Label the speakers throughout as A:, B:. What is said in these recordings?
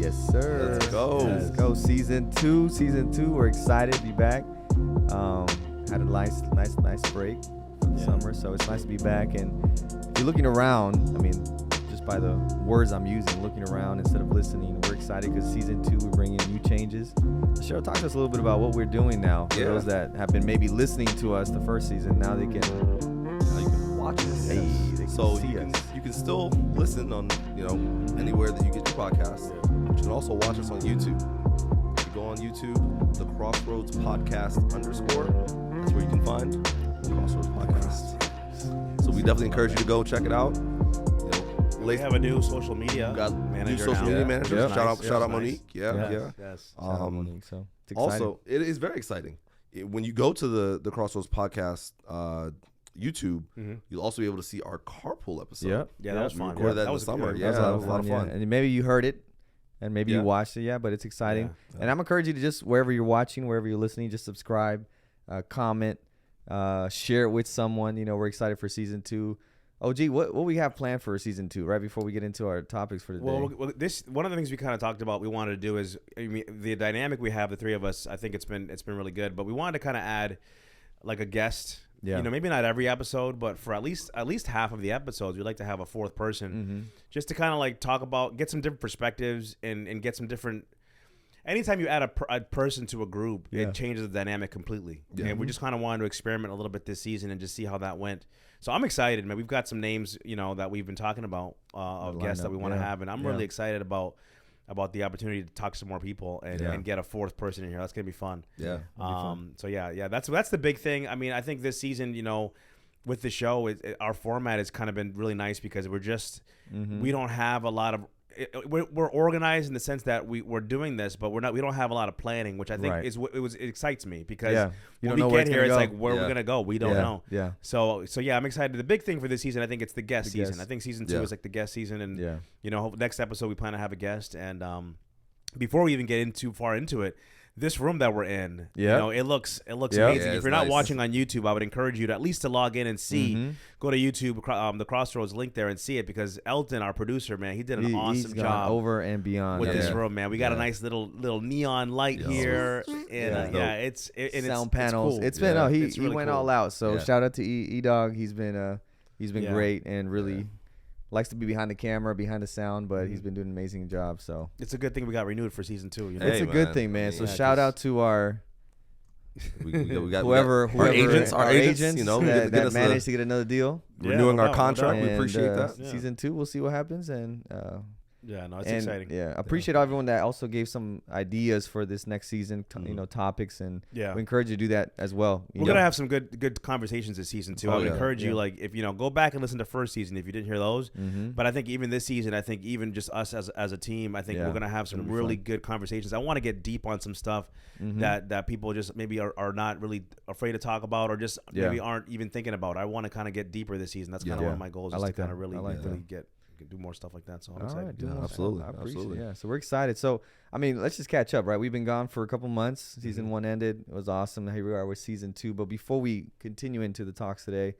A: Yes, sir.
B: Let's go.
A: Let's go. Season 2. We're excited to be back. Had a nice break for the summer, so it's nice to be back. And if you're looking around, I mean, just by the words I'm using, looking around instead of listening, we're excited because season 2, we're bringing new changes. Cheryl, talk to us a little bit about what we're doing now. For those that have been maybe listening to us the first season, now they can
B: Watch us.
A: Hey, they can
B: So
A: see
B: you
A: us.
B: can still listen on anywhere that you get your podcast. But you can also watch us on YouTube. If you go on YouTube, the Crossroads Podcast _. That's where you can find the Crossroads Podcast. So we definitely encourage you to go check it out.
C: We have a new social media manager.
B: New social media manager.
A: Yep.
B: Shout out
C: Nice.
B: Monique. Yeah.
C: Yes.
A: Shout out Monique, so it's exciting.
B: Also, it is very exciting. When you go to the Crossroads Podcast YouTube, you'll also be able to see our carpool episode.
A: Yep.
C: Yeah, that was
B: We
C: fun.
B: recorded that in the
C: was
B: summer.
C: good.
B: Yeah, that was a lot of fun.
A: And maybe you heard it, and maybe you
B: Yeah.
A: watched it. But it's exciting.
C: Yeah.
A: And I'm encouraging you to just wherever you're watching, wherever you're listening, just subscribe, comment, share it with someone. We're excited for season 2. OG, what we have planned for season 2? Right before we get into our topics for today.
C: Well, this one of the things we kind of talked about. We wanted to do is the dynamic we have, the three of us. I think it's been really good. But we wanted to kind of add like a guest.
A: Yeah.
C: Maybe not every episode, but for at least half of the episodes, we'd like to have a fourth person, just to kind of like talk about, get some different perspectives and get some different. Anytime you add a person to a group, it changes the dynamic completely.
B: Yeah.
C: And we just kind of wanted to experiment a little bit this season and just see how that went. So I'm excited, man. We've got some names, that we've been talking about of guests that we want to have, and I'm really excited about the opportunity to talk to some more people and get a fourth person in here. That's gonna be fun.
B: Yeah.
C: So that's the big thing. I mean, I think this season, with the show, our format has kind of been really nice because we're just we don't have a lot of. We're organized in the sense that we're doing this, but we don't have a lot of planning, which I think it excites me because
A: You
C: when
A: don't know
C: we
A: where
C: get
A: it's
C: here,
A: gonna
C: it's
A: go.
C: like where we're gonna go. We don't know.
A: Yeah.
C: So I'm excited. The big thing for this season, I think it's the guest season.
A: guest.
C: I think season 2 is like the guest season, and next episode we plan to have a guest. And before we even get too far into it, this room that we're in, it looks amazing.
B: Yeah,
C: If you're not watching on YouTube, I would encourage you to at least to log in and see. Go to YouTube, the Crossroads link there, and see it because Elton, our producer, man, he did an awesome
A: gone
C: job
A: over and beyond
C: with this room, man. We got a nice little neon light here, and it's
A: sound panels.
C: cool.
A: It's been he
C: really
A: went
C: cool.
A: all out. So shout out to E-Dog. He's been great and really likes to be behind the camera, behind the sound, but he's been doing an amazing job. So
C: It's a good thing we got renewed for season 2.
A: it's a good thing, man. So shout out to our
B: We got
A: whoever
B: our agents,
A: that managed to get another deal.
B: renewing our
C: no doubt,
B: contract. We
A: And,
B: appreciate that.
A: Season 2, we'll see what happens, and
C: it's
A: and,
C: exciting.
A: Yeah, appreciate everyone that also gave some ideas for this next season, topics, and we encourage you to do that as well.
C: We're gonna have some good conversations this season too. I would encourage you, like, if go back and listen to first season if you didn't hear those. But I think even this season, even just us as a team, I think we're gonna have some really good conversations. I want to get deep on some stuff that people just maybe are not really afraid to talk about, or just maybe aren't even thinking about. I want to kind of get deeper this season. That's kind of one of my goals.
A: I
C: Is
A: like
C: to kind
A: that.
C: of really,
A: I like
C: really
A: that.
C: do more stuff like that. So I'm
A: All
C: excited.
A: right, do more
B: absolutely,
A: stuff. I appreciate
B: absolutely.
A: it. Yeah, so we're excited. So, I mean, let's just catch up, right? We've been gone for a couple months. Season 1 ended. It was awesome. Here we are with season 2. But before we continue into the talks today,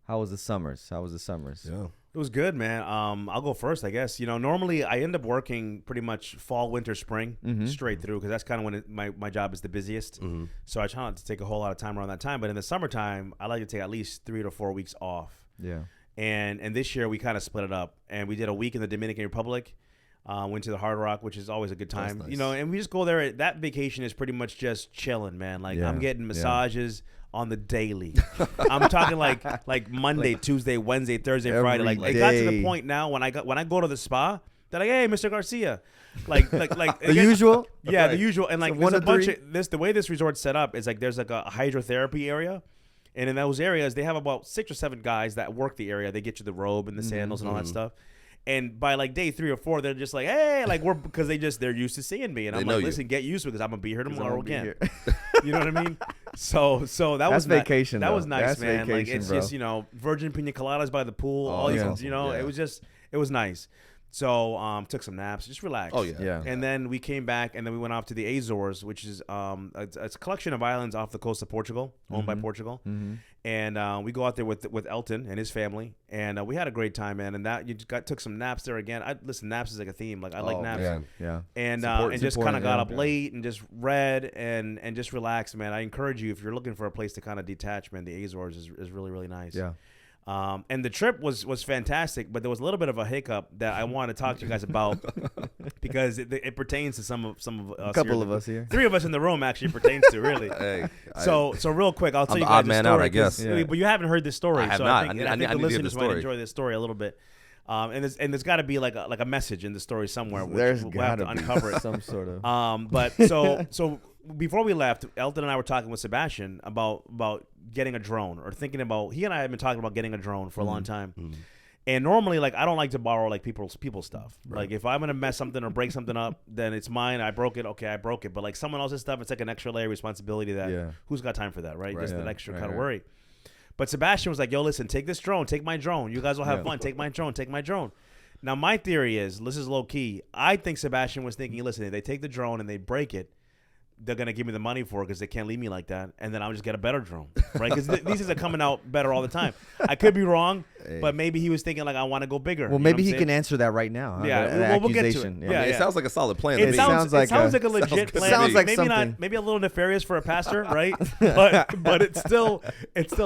A: how was the summers?
B: Yeah.
C: It was good, man. I'll go first, I guess. Normally I end up working pretty much fall, winter, spring straight through because that's kind of when my job is the busiest. So I try not to take a whole lot of time around that time. But in the summertime, I like to take at least 3 to 4 weeks off.
A: Yeah.
C: And this year we kind of split it up, and we did a week in the Dominican Republic. Went to the Hard Rock, which is always a good time.
B: Nice.
C: And we just go there. That vacation is pretty much just chilling, man. Like I'm getting massages on the daily. I'm talking like Monday, Tuesday, Wednesday, Thursday, Friday. Like it got to the point now when I go to the spa, they're like, "Hey, Mr. Garcia," like
A: The usual.
C: yeah, the usual. And like
A: So
C: there's a
A: 1 to
C: bunch
A: 3?
C: of this. The way this resort's set up is like there's like a hydrotherapy area. And in those areas, they have about 6 or 7 guys that work the area. They get you the robe and the sandals and all that stuff. And by like day 3 or 4, they're just like, "Hey," like because they're used to seeing me. And I'm like, "Listen, get used to it because I'm gonna be here tomorrow again." You know what I mean? So that was
A: vacation.
C: That
A: though.
C: was nice,
A: That's
C: man. Like
A: vacation,
C: it's
A: bro.
C: just virgin pina coladas by the pool.
B: Oh, that's
C: awesome. It was nice. So took some naps, just relaxed.
B: Oh, yeah.
A: Yeah.
C: And then we came back, and then we went off to the Azores, which is it's a collection of islands off the coast of Portugal, owned by Portugal. And we go out there with Elton and his family, and we had a great time, man. And that took some naps there again. Listen, naps is like a theme. Like I like naps.
B: Man.
A: Yeah.
C: And just kind of got up late and just read and just relaxed, man. I encourage you, if you're looking for a place to kind of detach, man, the Azores is really, really nice.
A: Yeah.
C: And the trip was fantastic, but there was a little bit of a hiccup that I wanted to talk to you guys about because it pertains to some of us.
A: A couple of us here.
C: 3 of us in the room actually pertains to, really.
B: Hey,
C: so real quick, I'll tell
B: I'm
C: you
B: the
C: guys
B: odd
C: the
B: man
C: story.
B: out, I guess.
A: Yeah.
C: But you haven't heard this story.
B: I have
C: so
B: not.
C: I think
B: I need
C: the
B: to hear the
C: listeners might
B: story.
C: enjoy this story a little bit. And there's got to be like a message in the story somewhere.
A: There's
C: we'll have to uncover it.
A: Some sort of.
C: But so before we left, Elton and I were talking with Sebastian about getting a drone, or thinking about. He and I have been talking about getting a drone for a long time.
B: Mm-hmm.
C: And normally, like, I don't like to borrow like people's stuff.
B: Right.
C: Like, if I'm gonna mess something or break something up, then it's mine. I broke it. Okay, I broke it. But like someone else's stuff, it's like an extra layer of responsibility that who's got time for that, right? Just an extra kind of worry. But Sebastian was like, "Yo, listen, take this drone. Take my drone. You guys will have fun. Take my drone. Take my drone." Now, my theory is, this is low key. I think Sebastian was thinking, listen, if they take the drone and they break it, they're going to give me the money for it because they can't leave me like that. And then I'll just get a better drone, right? Because these things are coming out better all the time. I could be wrong, but maybe he was thinking, like, I want to go bigger.
A: Well, maybe he can answer that right now.
C: Yeah, we'll get to it.
A: Yeah.
B: It sounds like a solid plan.
C: It sounds like a legit
B: sounds
C: plan.
A: Sounds like
C: maybe
A: something.
C: maybe a little nefarious for a pastor, right? but it's still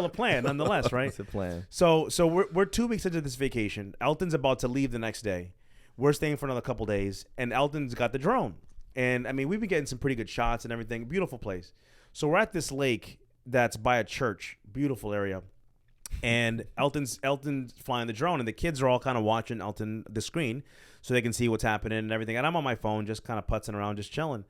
C: a plan nonetheless, right?
A: It's a plan.
C: So we're 2 weeks into this vacation. Elton's about to leave the next day. We're staying for another couple days, and Elton's got the drone. And I mean, we've been getting some pretty good shots and everything. Beautiful place. So we're at this lake that's by a church. Beautiful area. And Elton's flying the drone, and the kids are all kind of watching the screen so they can see what's happening and everything. And I'm on my phone just kind of putzing around, just chilling.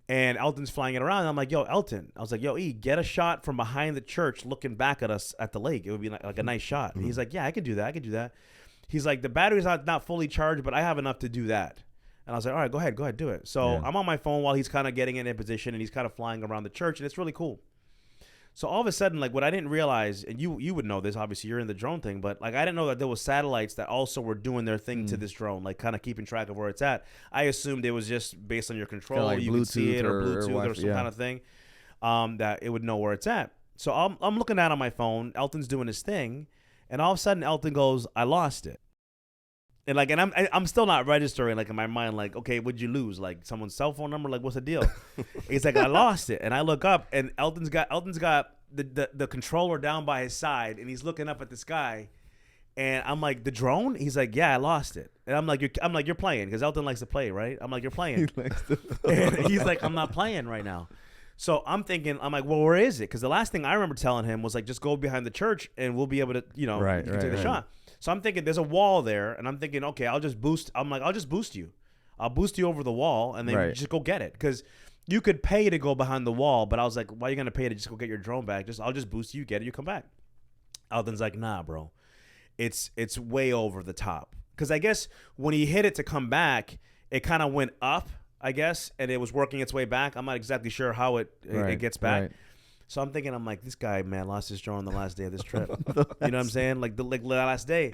C: And Elton's flying it around. And I'm like, yo, Elton. I was like, yo, E, get a shot from behind the church looking back at us at the lake. It would be like a nice shot. And he's like, yeah, I can do that. He's like, the battery's not fully charged, but I have enough to do that. And I was like, all right, go ahead, do it. So I'm on my phone while he's kind of getting in position, and he's kind of flying around the church, and it's really cool. So all of a sudden, like, what I didn't realize, and you would know this, obviously you're in the drone thing, but like I didn't know that there was satellites that also were doing their thing to this drone, like kind of keeping track of where it's at. I assumed it was just based on your control,
A: like
C: you could see it, or Bluetooth or some
A: yeah.
C: kind of thing, that it would know where it's at. So I'm looking at it on my phone. Elton's doing his thing, and all of a sudden Elton goes, I lost it. And I'm still not registering, like, in my mind, like, okay, what'd you lose? Like someone's cell phone number? Like, what's the deal? He's like, I lost it. And I look up, and Elton's got the controller down by his side, and he's looking up at the sky. And I'm like, the drone? He's like, yeah, I lost it. And I'm like, you're playing, because Elton likes to play, right? I'm like, you're playing.
A: He likes to
C: And he's like, I'm not playing right now. So I'm like, well, where is it? Because the last thing I remember telling him was like, just go behind the church, and we'll be able to, you can take the shot. So I'm thinking there's a wall there, and I'm thinking, okay, I'll just boost you. I'll boost you over the wall, and then just go get it. Because you could pay to go behind the wall, but I was like, why are you going to pay to just go get your drone back? I'll just boost you, get it, you come back. Alden's like, nah, bro. It's way over the top. Because I guess when he hit it to come back, it kind of went up, I guess, and it was working its way back. I'm not exactly sure how it gets back. Right. So I'm thinking, I'm like, this guy, man, lost his drone on the last day of this trip. You know what I'm saying? Like the last day.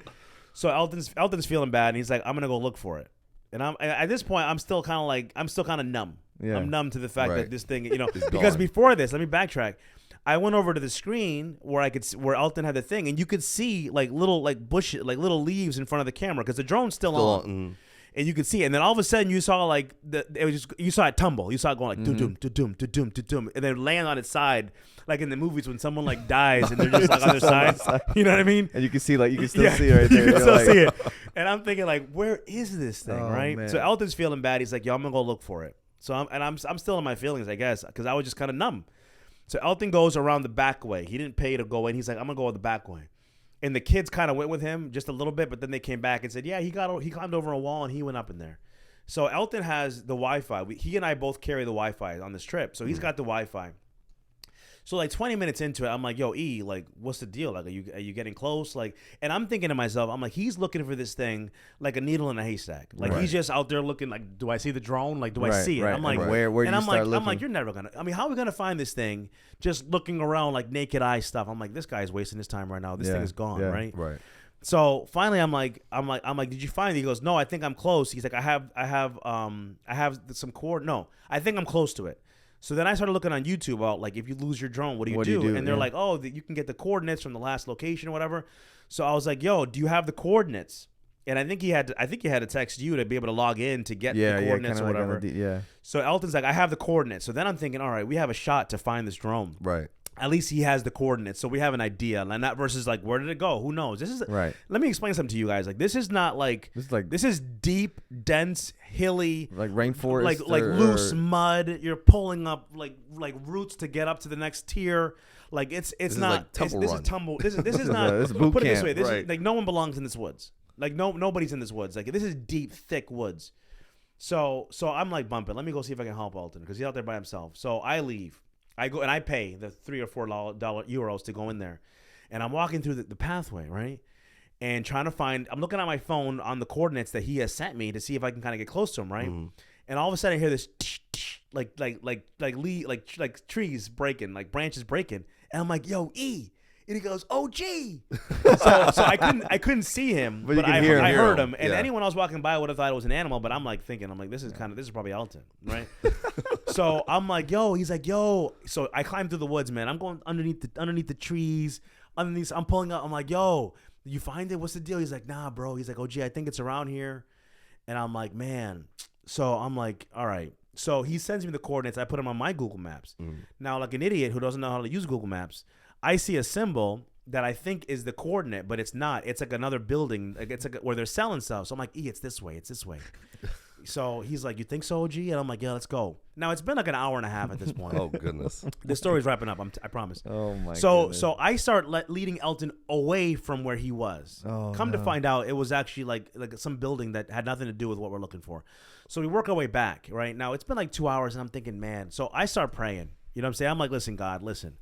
C: So Elton's feeling bad, and he's like, I'm gonna go look for it. And at this point, I'm still kind of numb. Yeah. I'm numb to the fact that this thing, because before this, let me backtrack. I went over to the screen where Elton had the thing, and you could see like little bushes, like little leaves in front of the camera because the drone's still on. And you could see it. And then all of a sudden you saw you saw it tumble. You saw it going like do-doom, do-doom, do-doom, do-doom, and then land on its side, like in the movies when someone like dies and they're just like on their side. You know what I mean?
A: And you can see you can still see it right there.
C: You can still see it. And I'm thinking like, where is this thing, right?
A: Man.
C: So Elton's feeling bad. He's like, yo, I'm gonna go look for it. So I'm still in my feelings, I guess, because I was just kind of numb. So Elton goes around the back way. He didn't pay to go in. He's like, I'm gonna go the back way. And the kids kind of went with him just a little bit, but then they came back and said, yeah, he climbed over a wall and he went up in there. So Elton has the Wi-Fi. He and I both carry the Wi-Fi on this trip. So he's got the Wi-Fi. So like 20 minutes into it, I'm like, yo, E, like, what's the deal? Like, are you getting close? Like, and I'm thinking to myself, I'm like, he's looking for this thing like a needle in a haystack. Like he's just out there looking like, do I see the drone? Like, do I see it? I'm like,
A: where do you start looking?
C: I'm like, you're never gonna. I mean, how are we gonna find this thing? Just looking around like naked eye stuff. I'm like, this guy's wasting his time right now. This thing is gone, right?
B: Right.
C: So finally, I'm like, did you find it? He goes, no, I think I'm close. He's like, I have some cord. No, I think I'm close to it. So then I started looking on YouTube about like if you lose your drone, what do you do? And they're like, oh, you can get the coordinates from the last location or whatever. So I was like, yo, do you have the coordinates? And I think he had to text you to be able to log in to get the coordinates or whatever. So Elton's like, I have the coordinates. So then I'm thinking, all right, we have a shot to find this drone.
B: Right.
C: At least he has the coordinates, so we have an idea. And that versus like, where did it go? Who knows? This is
A: right.
C: Let me explain something to you guys. Like, this is not like this is deep, dense, hilly,
A: like rainforest,
C: like loose mud. You're pulling up like roots to get up to the next tier. Like it's not. This is tumble. This is not.
A: This is boot
C: put it
A: camp.
C: this way. This
B: right.
C: is like no one belongs in this woods. Like nobody's in this woods. Like this is deep, thick woods. So I'm like bumping. Let me go see if I can help Alton because he's out there by himself. So I leave. I go and I pay the $3 or $4 euros to go in there, and I'm walking through the pathway, right, and trying to find. I'm looking at my phone on the coordinates that he has sent me to see if I can kind of get close to him, right. And all of a sudden I hear this like trees breaking, like branches breaking, and I'm like, yo, E. And he goes, "Oh, gee!" So I couldn't see him, but I heard him. And anyone else walking by would have thought it was an animal. But I'm like, this is probably Alton, right? So I'm like, "Yo," he's like, "Yo." So I climb through the woods, man. I'm going underneath the trees. I'm pulling up. I'm like, "Yo, did you find it? What's the deal?" He's like, "Nah, bro." He's like, "Oh, gee, I think it's around here." And I'm like, "Man." So I'm like, "All right." So he sends me the coordinates. I put them on my Google Maps. Now, like an idiot who doesn't know how to use Google Maps, I see a symbol that I think is the coordinate, but it's not. It's like another building. Like it's like where they're selling stuff. So I'm like, it's this way. It's this way. So he's like, you think so, OG? And I'm like, yeah, let's go. Now, it's been like an hour and a half at this point.
B: Oh, goodness.
C: The story's wrapping up. I promise.
A: Oh, my
C: goodness. So I start leading Elton away from where he was. Come to find out, it was actually like some building that had nothing to do with what we're looking for. So we work our way back, right? Now, it's been like 2 hours, and I'm thinking, man. So I start praying. You know what I'm saying? I'm like, listen, God, listen.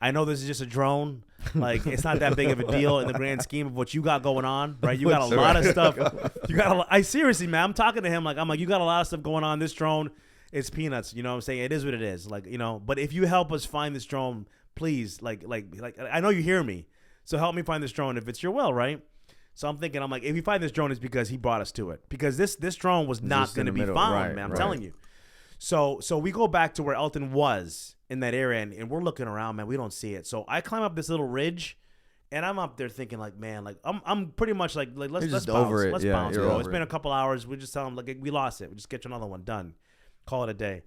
C: I know this is just a drone. Like, it's not that big of a deal in the grand scheme of what you got going on, right? You got a lot of stuff. I seriously, man, I'm talking to him like, you got a lot of stuff going on. This drone, it's peanuts. You know what I'm saying? It is what it is. Like, you know, but if you help us find this drone, please, like, I know you hear me. So help me find this drone if it's your will, right? So I'm thinking, I'm like, if you find this drone, it's because he brought us to it. Because this drone was not going to be found, man. I'm telling you. So we go back to where Elton was in that area, and we're looking around, man. We don't see it. So I climb up this little ridge, and I'm up there thinking, like, man, like I'm pretty much like let's bounce, let's bounce, bro. It's been a couple hours. We just tell him like we lost it. We just get you another one done. Call it a day.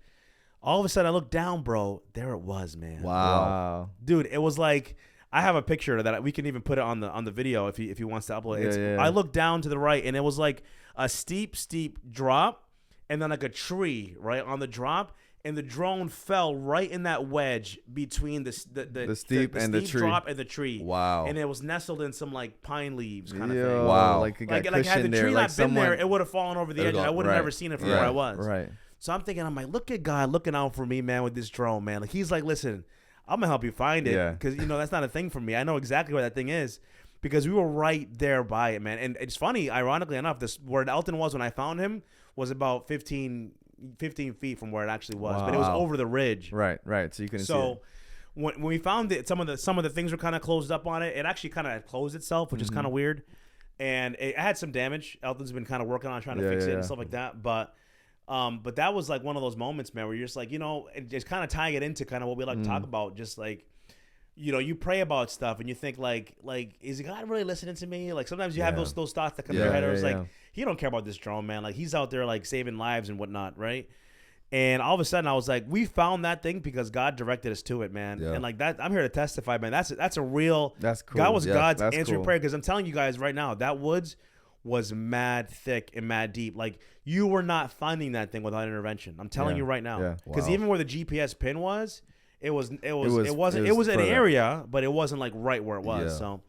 C: All of a sudden, I look down, bro. There it was, man.
A: Wow.
C: Dude, it was like I have a picture of that. We can even put it on the video if he wants to upload it. I looked down to the right, and it was like a steep drop, and then like a tree right on the drop. And the drone fell right in that wedge between the steep drop and the tree.
B: Wow!
C: And it was nestled in some like pine leaves kind of thing.
A: Wow!
C: Like had the tree not been there, it would have fallen over the edge, and I would have never seen it from where I was.
A: Right.
C: So I'm thinking, I'm like, look at God looking out for me, man, with this drone, man. Like he's like, listen, I'm gonna help you find it because you know that's not a thing for me. I know exactly where that thing is because we were right there by it, man. And it's funny, ironically enough, where Elton was when I found him was about 15 feet from where it actually was, but it was over the ridge.
A: Right. So you couldn't see it.
C: So when we found it, some of the things were kind of closed up on it. It actually kind of closed itself, which is kind of weird. And it had some damage. Elton's been kind of working on trying to fix it and stuff like that. But that was like one of those moments, man, where you're just like, you know, just kind of tying it into kind of what we like to talk about, just like, you know, you pray about stuff and you think like, is God really listening to me? Like sometimes you have those thoughts that come to your head. It's like, he don't care about this drone, man. Like he's out there like saving lives and whatnot, right? And all of a sudden I was like, we found that thing because God directed us to it, man. Yeah. And like that, I'm here to testify, man. That's a real. That's cool. God was God's answering prayer because I'm telling you guys right now, that woods was mad thick and mad deep. Like you were not finding that thing without intervention. I'm telling you right now, because even where the GPS pin was. It was an area, but it wasn't like right where it was. So,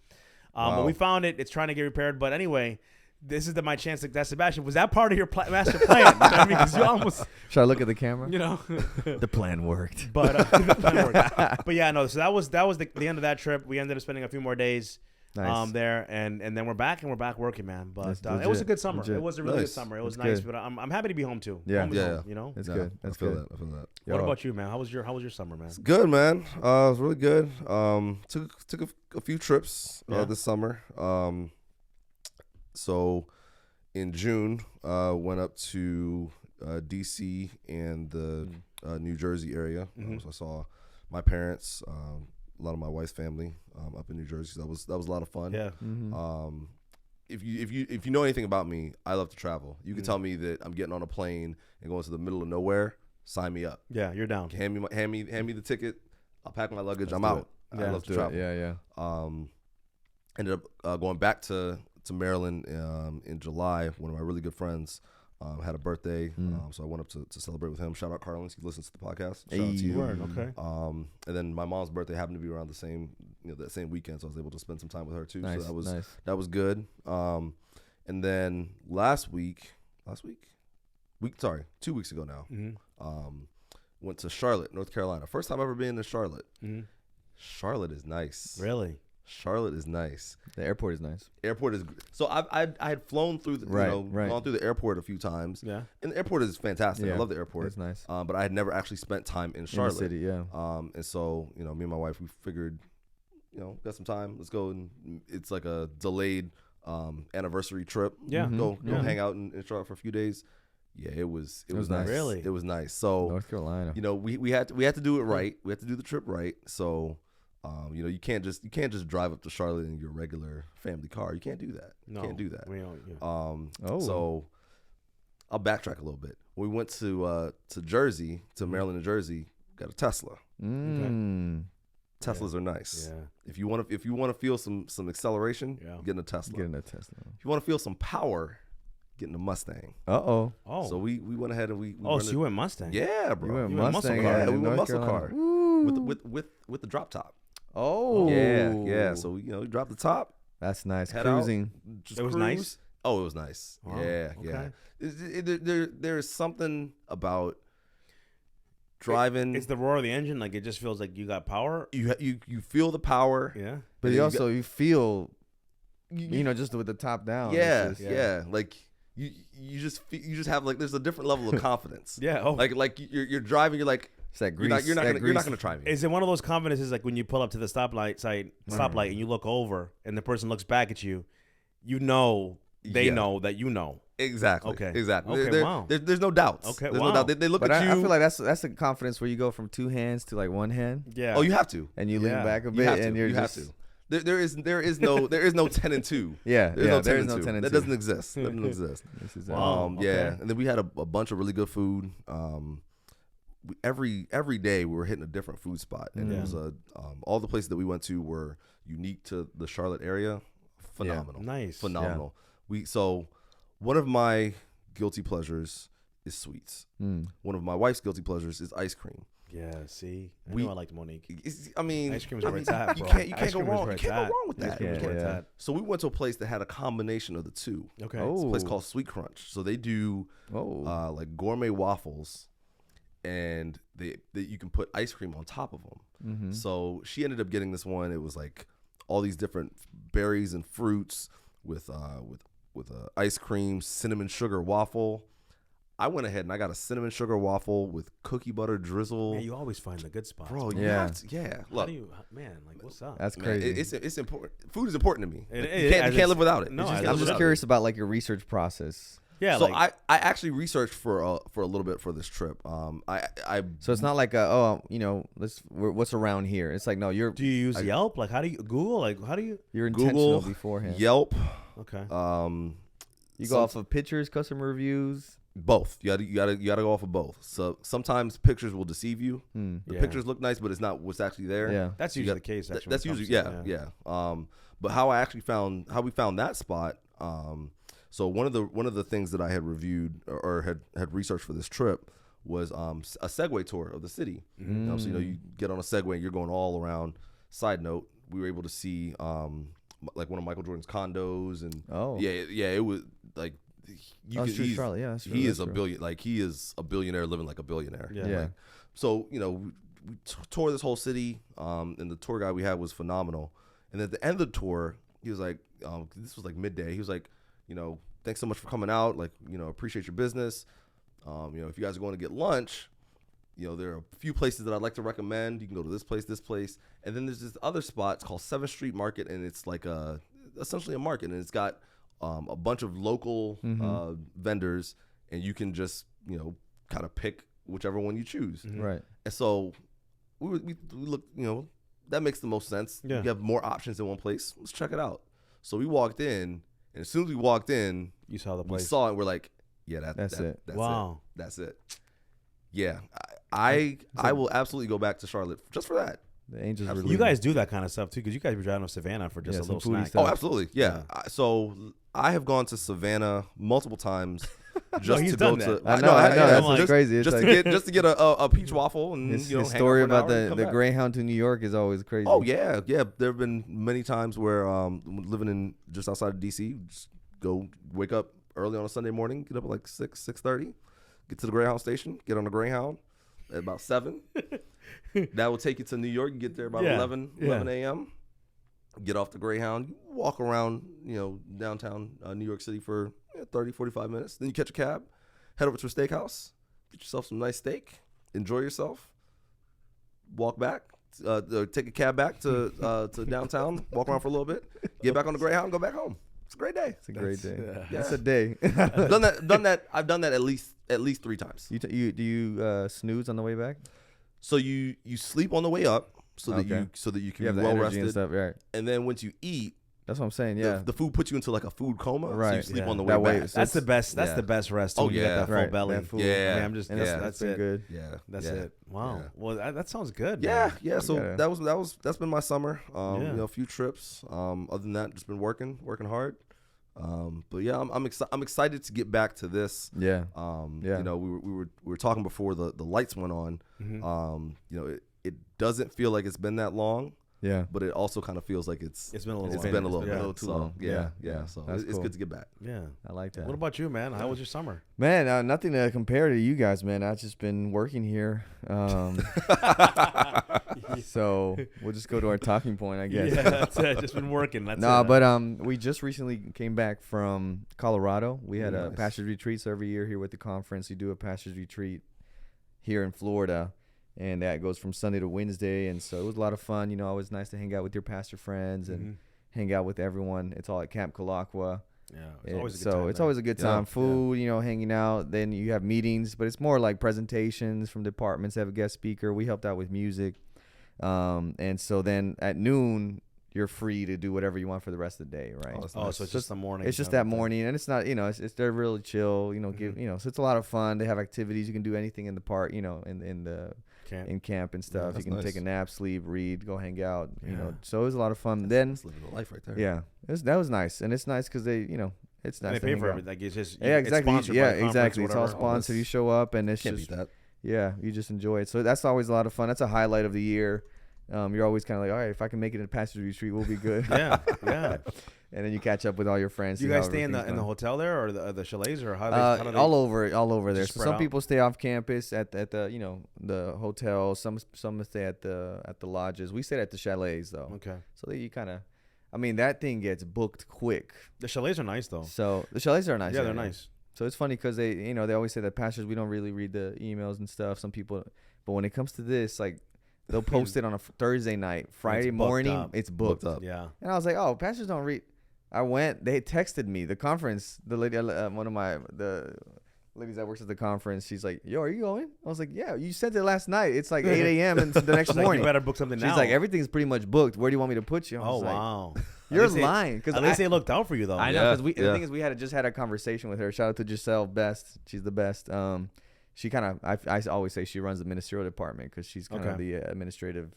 C: but we found it. It's trying to get repaired. But anyway, this is my chance to ask Sebastian. Was that part of your master plan? You know what I mean? 'Cause you almost.
A: Should I look at the camera?
C: You know,
A: the plan worked.
C: But the plan worked. But yeah, no. So that was the end of that trip. We ended up spending a few more days. Nice. There and then we're back working, man. But it was a good summer. Legit. It was a really good summer. It was nice, but I'm happy to be home too.
A: Yeah,
C: home, you know,
A: it's good. That's good.
B: I feel that.
C: What about you, man? How was your summer, man?
B: It's good, man. It was really good. Took a few trips this summer. So in June, went up to DC and the New Jersey area. So I saw my parents, a lot of my wife's family up in New Jersey. So that was a lot of fun.
C: Yeah.
B: If you know anything about me, I love to travel. You can tell me that I'm getting on a plane and going to the middle of nowhere. Sign me up.
C: Yeah, you're down.
B: Hand me the ticket. I'll pack my luggage. I'm out. I love to travel.
A: Yeah.
B: Ended up going back to Maryland in July. One of my really good friends had a birthday, so I went up to celebrate with him. Shout out Carlin, he listens to the podcast. Shout out to you.
C: Okay.
B: And then my mom's birthday happened to be around the same, that same weekend, so I was able to spend some time with her too.
A: Nice,
B: so
A: nice.
B: that was good. And then 2 weeks ago now, went to Charlotte, North Carolina. First time ever been to Charlotte. Charlotte is nice.
C: Really?
B: Charlotte is nice.
A: The airport is nice.
B: Airport is so I had flown through the gone through the airport a few times.
C: Yeah.
B: And the airport is fantastic.
A: Yeah,
B: I love the airport.
A: It's nice.
B: But I had never actually spent time in Charlotte.
A: In the city, yeah.
B: And so, me and my wife, we figured, got some time. Let's go, and it's like a delayed anniversary trip.
C: Yeah.
B: Go hang out in Charlotte for a few days. Yeah, it was nice.
C: Really?
B: It was nice. So
A: North Carolina.
B: we had to do it right. We had to do the trip right. So you can't just drive up to Charlotte in your regular family car. You can't do that.
C: No,
B: you can't do that.
C: We don't,
B: So I'll backtrack a little bit. When we went to Jersey, to Maryland and Jersey, got a Tesla. Teslas are nice.
C: Yeah.
B: If you want to feel some acceleration, get in a Tesla.
A: Getting a Tesla.
B: If you want to feel some power, get in a Mustang.
A: Oh.
B: So we went ahead and we
C: so you went Mustang?
B: Yeah, bro.
A: You went
C: You went
A: Mustang.
C: muscle car.
B: Yeah, we went
A: North
B: muscle
A: Carolina.
B: car with the drop top.
A: Oh.
B: Yeah. So we dropped the top.
A: That's nice.
B: Head
A: Cruising.
B: Just
C: It was
B: cruise.
C: nice?
B: Oh, it was nice.
C: Wow,
B: Yeah. There's something about driving.
C: It's the roar of the engine. Like, it just feels like you got power.
B: You feel the power.
C: Yeah.
A: But
B: And
A: you
B: then
A: also you feel, just with the top down.
B: Yeah,
A: It's just-
B: yeah. Like you just have like there's a different level of confidence.
C: Yeah. Oh.
B: Like you're driving. You're like
A: It's that
B: you're
A: grease.
B: not gonna try me.
C: Is it one of those confidences like when you pull up to the stoplight and you look over and the person looks back at you, they know that you know.
B: Exactly.
C: Okay.
B: Exactly.
C: Okay,
B: There-
C: wow.
B: There's no doubt.
C: Okay,
B: There's
C: wow.
B: no doubt. They look
A: But
B: at you.
A: I feel like that's the confidence where you go from two hands to like one hand,
C: Yeah.
B: Oh, you have to.
A: and you lean
C: Yeah.
A: back a
B: You
A: bit,
B: have to.
A: and you're
B: you
A: just
B: have to. There is no 10 and 2.
A: Yeah,
B: There's
A: yeah,
B: no 10
A: there is
B: and
A: no
B: 2.
A: 10 and
B: That
A: 2.
B: doesn't exist. That doesn't exist.
A: This is
C: Wow.
B: Yeah,
C: Okay.
B: and then we had a bunch of really good food. Every day we were hitting a different food spot, and it was all the places that we went to were unique to the Charlotte area. Phenomenal,
C: Nice.
B: phenomenal. So one of my guilty pleasures is sweets. One of my wife's guilty pleasures is ice cream.
C: Yeah. See, I
B: We-
C: know I liked Monique.
B: I mean,
C: Ice cream is where it's at,
B: you
C: bro.
B: can't
C: Ice
B: go
C: cream is
B: wrong.
C: where
B: You
C: it's
B: can't
C: at.
B: go wrong with
C: Ice
B: that.
C: cream is
B: You
C: where it's
B: can't.
C: at.
B: So we went to a place that had a combination of the two.
C: Okay.
A: Oh.
B: It's a place called Sweet Crunch. So they do like gourmet waffles, and they you can put ice cream on top of them. So she ended up getting this one. It was like all these different berries and fruits with ice cream, cinnamon sugar waffle. I went ahead and I got a cinnamon sugar waffle with cookie butter drizzle.
C: Man, you always find the good spots.
B: Bro, you
A: Yeah.
B: have to, yeah.
C: How
B: Look,
C: do you, man, like, what's up?
A: That's
B: man,
A: crazy.
B: it's important. Food is important to me.
C: It
B: Like,
C: is,
B: you can't
C: it's-
B: live without it.
C: no,
B: You just
C: I
B: can't
A: I'm
B: live
A: just
B: without it.
A: curious about like your research process.
C: Yeah.
B: So
C: like,
B: I actually researched for a little bit for this trip. I
A: So it's not like what's around here. It's like no,
C: do you use Yelp? Like, how do you Google? Like, how do you?
A: you're intentional
B: Google,
A: beforehand.
B: Yelp,
C: Okay.
A: You go off of pictures, customer reviews.
B: both. You gotta go off of both. So sometimes pictures will deceive you. The
C: Yeah.
B: pictures look nice, but it's not what's actually there.
A: Yeah.
C: That's usually the case. Actually,
B: That's
C: when it
B: usually
C: comes to-
B: yeah. But how we found that spot. So one of the things that I had reviewed or had researched for this trip was a Segway tour of the city. So you get on a Segway and you're going all around. Side note, we were able to see like one of Michael Jordan's condos and it was like
A: True, Charlotte. Yeah, that's true.
B: he
A: That's
B: is a
A: true.
B: billion, like he is a billionaire living like a billionaire.
C: Yeah.
A: Yeah.
B: Like, so we toured this whole city, and the tour guide we had was phenomenal. And at the end of the tour, he was like, this was like midday. He was like, thanks so much for coming out. Like, appreciate your business. If you guys are going to get lunch, there are a few places that I'd like to recommend. You can go to this place, and then there's this other spot. It's called 7th Street Market, and it's like essentially a market, and it's got a bunch of local vendors, and you can just kind of pick whichever one you choose.
C: Mm-hmm.
A: Right.
B: And so we look, that makes the most sense.
C: Yeah.
B: You have more options in one place. Let's check it out. So we walked in, and as soon as we walked in,
C: you saw the
B: we
C: place.
B: saw it. We're like, yeah, that's
A: it.
B: That's
C: wow.
B: it. That's it. Yeah, I will absolutely go back to Charlotte just for that.
A: The Angels.
B: Absolutely.
C: You guys do that kind of stuff too, because you guys be driving to Savannah for just a little snack.
B: Oh, absolutely. Yeah. So I have gone to Savannah multiple times just to go to.
A: I know. That's crazy. It's
B: just to get a peach waffle and
A: his story about the Greyhound to New York is always crazy.
B: Oh yeah. There have been many times where living in just outside of DC, just go wake up early on a Sunday morning, get up at like 6:30, get to the Greyhound station, get on the Greyhound at about 7. That will take you to New York. You get there about 11 a.m. Get off the Greyhound, you walk around, downtown New York City for 30, 45 minutes. Then you catch a cab, head over to a steakhouse, get yourself some nice steak, enjoy yourself, walk back, take a cab back to downtown, walk around for a little bit, get back on the Greyhound, go back home. It's a great day.
A: It's a great day.
B: Yeah.
A: It's a day.
B: I've done that at least 3 times.
A: Do you snooze on the way back?
B: So you sleep on the way up so that you can
A: have
B: be
A: the
B: well
A: energy
B: rested
A: and stuff, right?
B: And then once you eat,
A: that's what I'm saying. Yeah,
B: the food puts you into like a food coma.
A: Right.
B: So you sleep on the
A: That
B: way
A: way
B: back.
C: That's the best. That's the best rest. Too.
B: Oh,
C: You
B: yeah.
C: get that full
A: Right.
C: belly.
A: That food.
B: Yeah.
C: I mean, I'm just. That's
A: been
C: it.
A: good.
B: Yeah,
C: That's
B: yeah.
C: it. Wow.
B: Yeah.
C: Well, that sounds good.
B: Yeah,
C: Man.
B: yeah. So
A: Yeah.
B: that's been my summer.
C: Yeah.
B: A few trips. Other than that, just been working hard. But yeah, I'm excited to get back to this.
A: Yeah.
B: We were talking before the lights went on.
C: Mm-hmm.
B: It doesn't feel like it's been that long.
A: Yeah.
B: But it also kind of feels like it's
C: been a little.
B: It's been a little
A: too
B: so,
A: long.
B: Yeah.
A: Yeah.
B: So
A: That's
B: it's
A: cool.
B: good to get back.
C: Yeah.
A: I like that.
C: What about you, man? How was your summer?
A: Man, nothing to compare to you guys, man. I've just been working here. So we'll just go to our talking point, I guess.
C: Yeah, that's it. Just been working. That's
A: No,
C: it.
A: but we just recently came back from Colorado. We had a
B: Nice.
A: pastor's retreat. So every year here with the conference, you do a pastor's retreat here in Florida. And that goes from Sunday to Wednesday. And so it was a lot of fun. Always nice to hang out with your pastor friends and hang out with everyone. It's all at Camp Kalakwa.
C: Yeah, it's always a good
A: so
C: time.
A: it's always a good time.
B: Yeah.
A: Food, hanging out. Then you have meetings, but it's more like presentations from departments. They have a guest speaker. We helped out with music. And so then at noon, you're free to do whatever you want for the rest of the day, right?
C: Oh, so it's just the morning.
A: It's just that morning, and it's not, it's they're really chill. So it's a lot of fun. They have activities. You can do anything in the park, in camp and stuff. You can take a nap, sleep, read, go hang out. So it was a lot of fun.
B: That's living the life right there.
A: Yeah, that was nice, and it's nice because they, it's nice.
C: And they
A: to
C: pay
A: hang
C: for
A: out.
C: everything. Like it's just
A: Yeah,
C: it's
A: exactly.
C: sponsored by the conference,
A: Exactly. It's all
C: whatever.
A: sponsored. You show up, and it's
B: Can't
A: just
B: beat that.
A: you just enjoy it. So that's always a lot of fun. That's a highlight of the year. You're always kind of like, all right, if I can make it in a pastor's retreat, we'll be good.
C: Yeah, yeah.
A: And then you catch up with all your friends.
C: Do you guys stay in the hotel there or the chalets or how do they
A: all over there. So some
C: out?
A: people stay off campus at the the hotel. Some stay at the lodges. We stayed at the chalets though.
C: Okay.
A: So that you kind of, that thing gets booked quick.
C: The chalets are nice though.
A: So the chalets are nice.
C: Yeah, they're nice.
A: So it's funny because they they always say that pastors, we don't really read the emails and stuff. Some people, but when it comes to this, like they'll post it on a Thursday night, Friday morning, it's booked up.
C: Yeah.
A: And I was like, oh, pastors don't read. I went. They texted me. The conference. The lady, one of the ladies that works at the conference. She's like, "Yo, are you going?" I was like, "Yeah, you sent it last night. It's like 8 a.m. and the next morning.
C: You better book something now."
A: She's like, "Everything's pretty much booked. Where do you want me to put you?" I was like,
C: wow.
A: You're lying.
C: At least they looked out for you though.
A: I know because the thing is, we just had a conversation with her. Shout out to Giselle, best. She's the best. She kind of. I always say she runs the ministerial department because she's kind of the administrative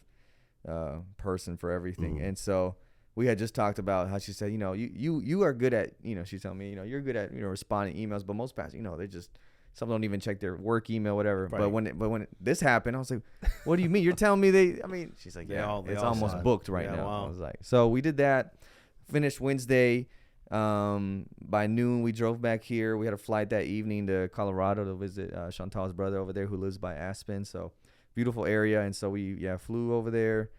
A: person for everything, and so. We had just talked about how she said, you are good at, she's telling me, you're good at, responding emails, but most pastors, they just, some don't even check their work email, whatever. Right. But when this happened, I was like, what do you mean? You're telling me she's like, it's almost booked right now. Wow. I was like, so we did that, finished Wednesday. By noon, we drove back here. We had a flight that evening to Colorado to visit Chantal's brother over there who lives by Aspen. So beautiful area. And so we flew over there.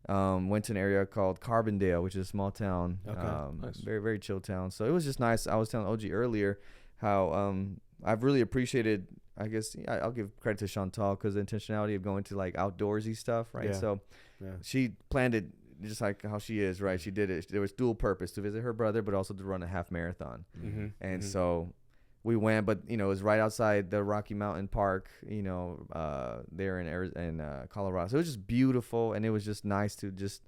A: Went to an area called Carbondale, which is a small town.
C: Okay. Nice.
A: Very, very chill town. So it was just nice. I was telling OG earlier how I've really appreciated, I guess I'll give credit to Chantal because the intentionality of going to like outdoorsy stuff, right?
C: Yeah.
A: So she planned it just like how she is, right? She did it. There was dual purpose to visit her brother, but also to run a half marathon.
C: Mm-hmm.
A: And so we went, but it was right outside the Rocky Mountain Park, there in Colorado. So it was just beautiful, and it was just nice to just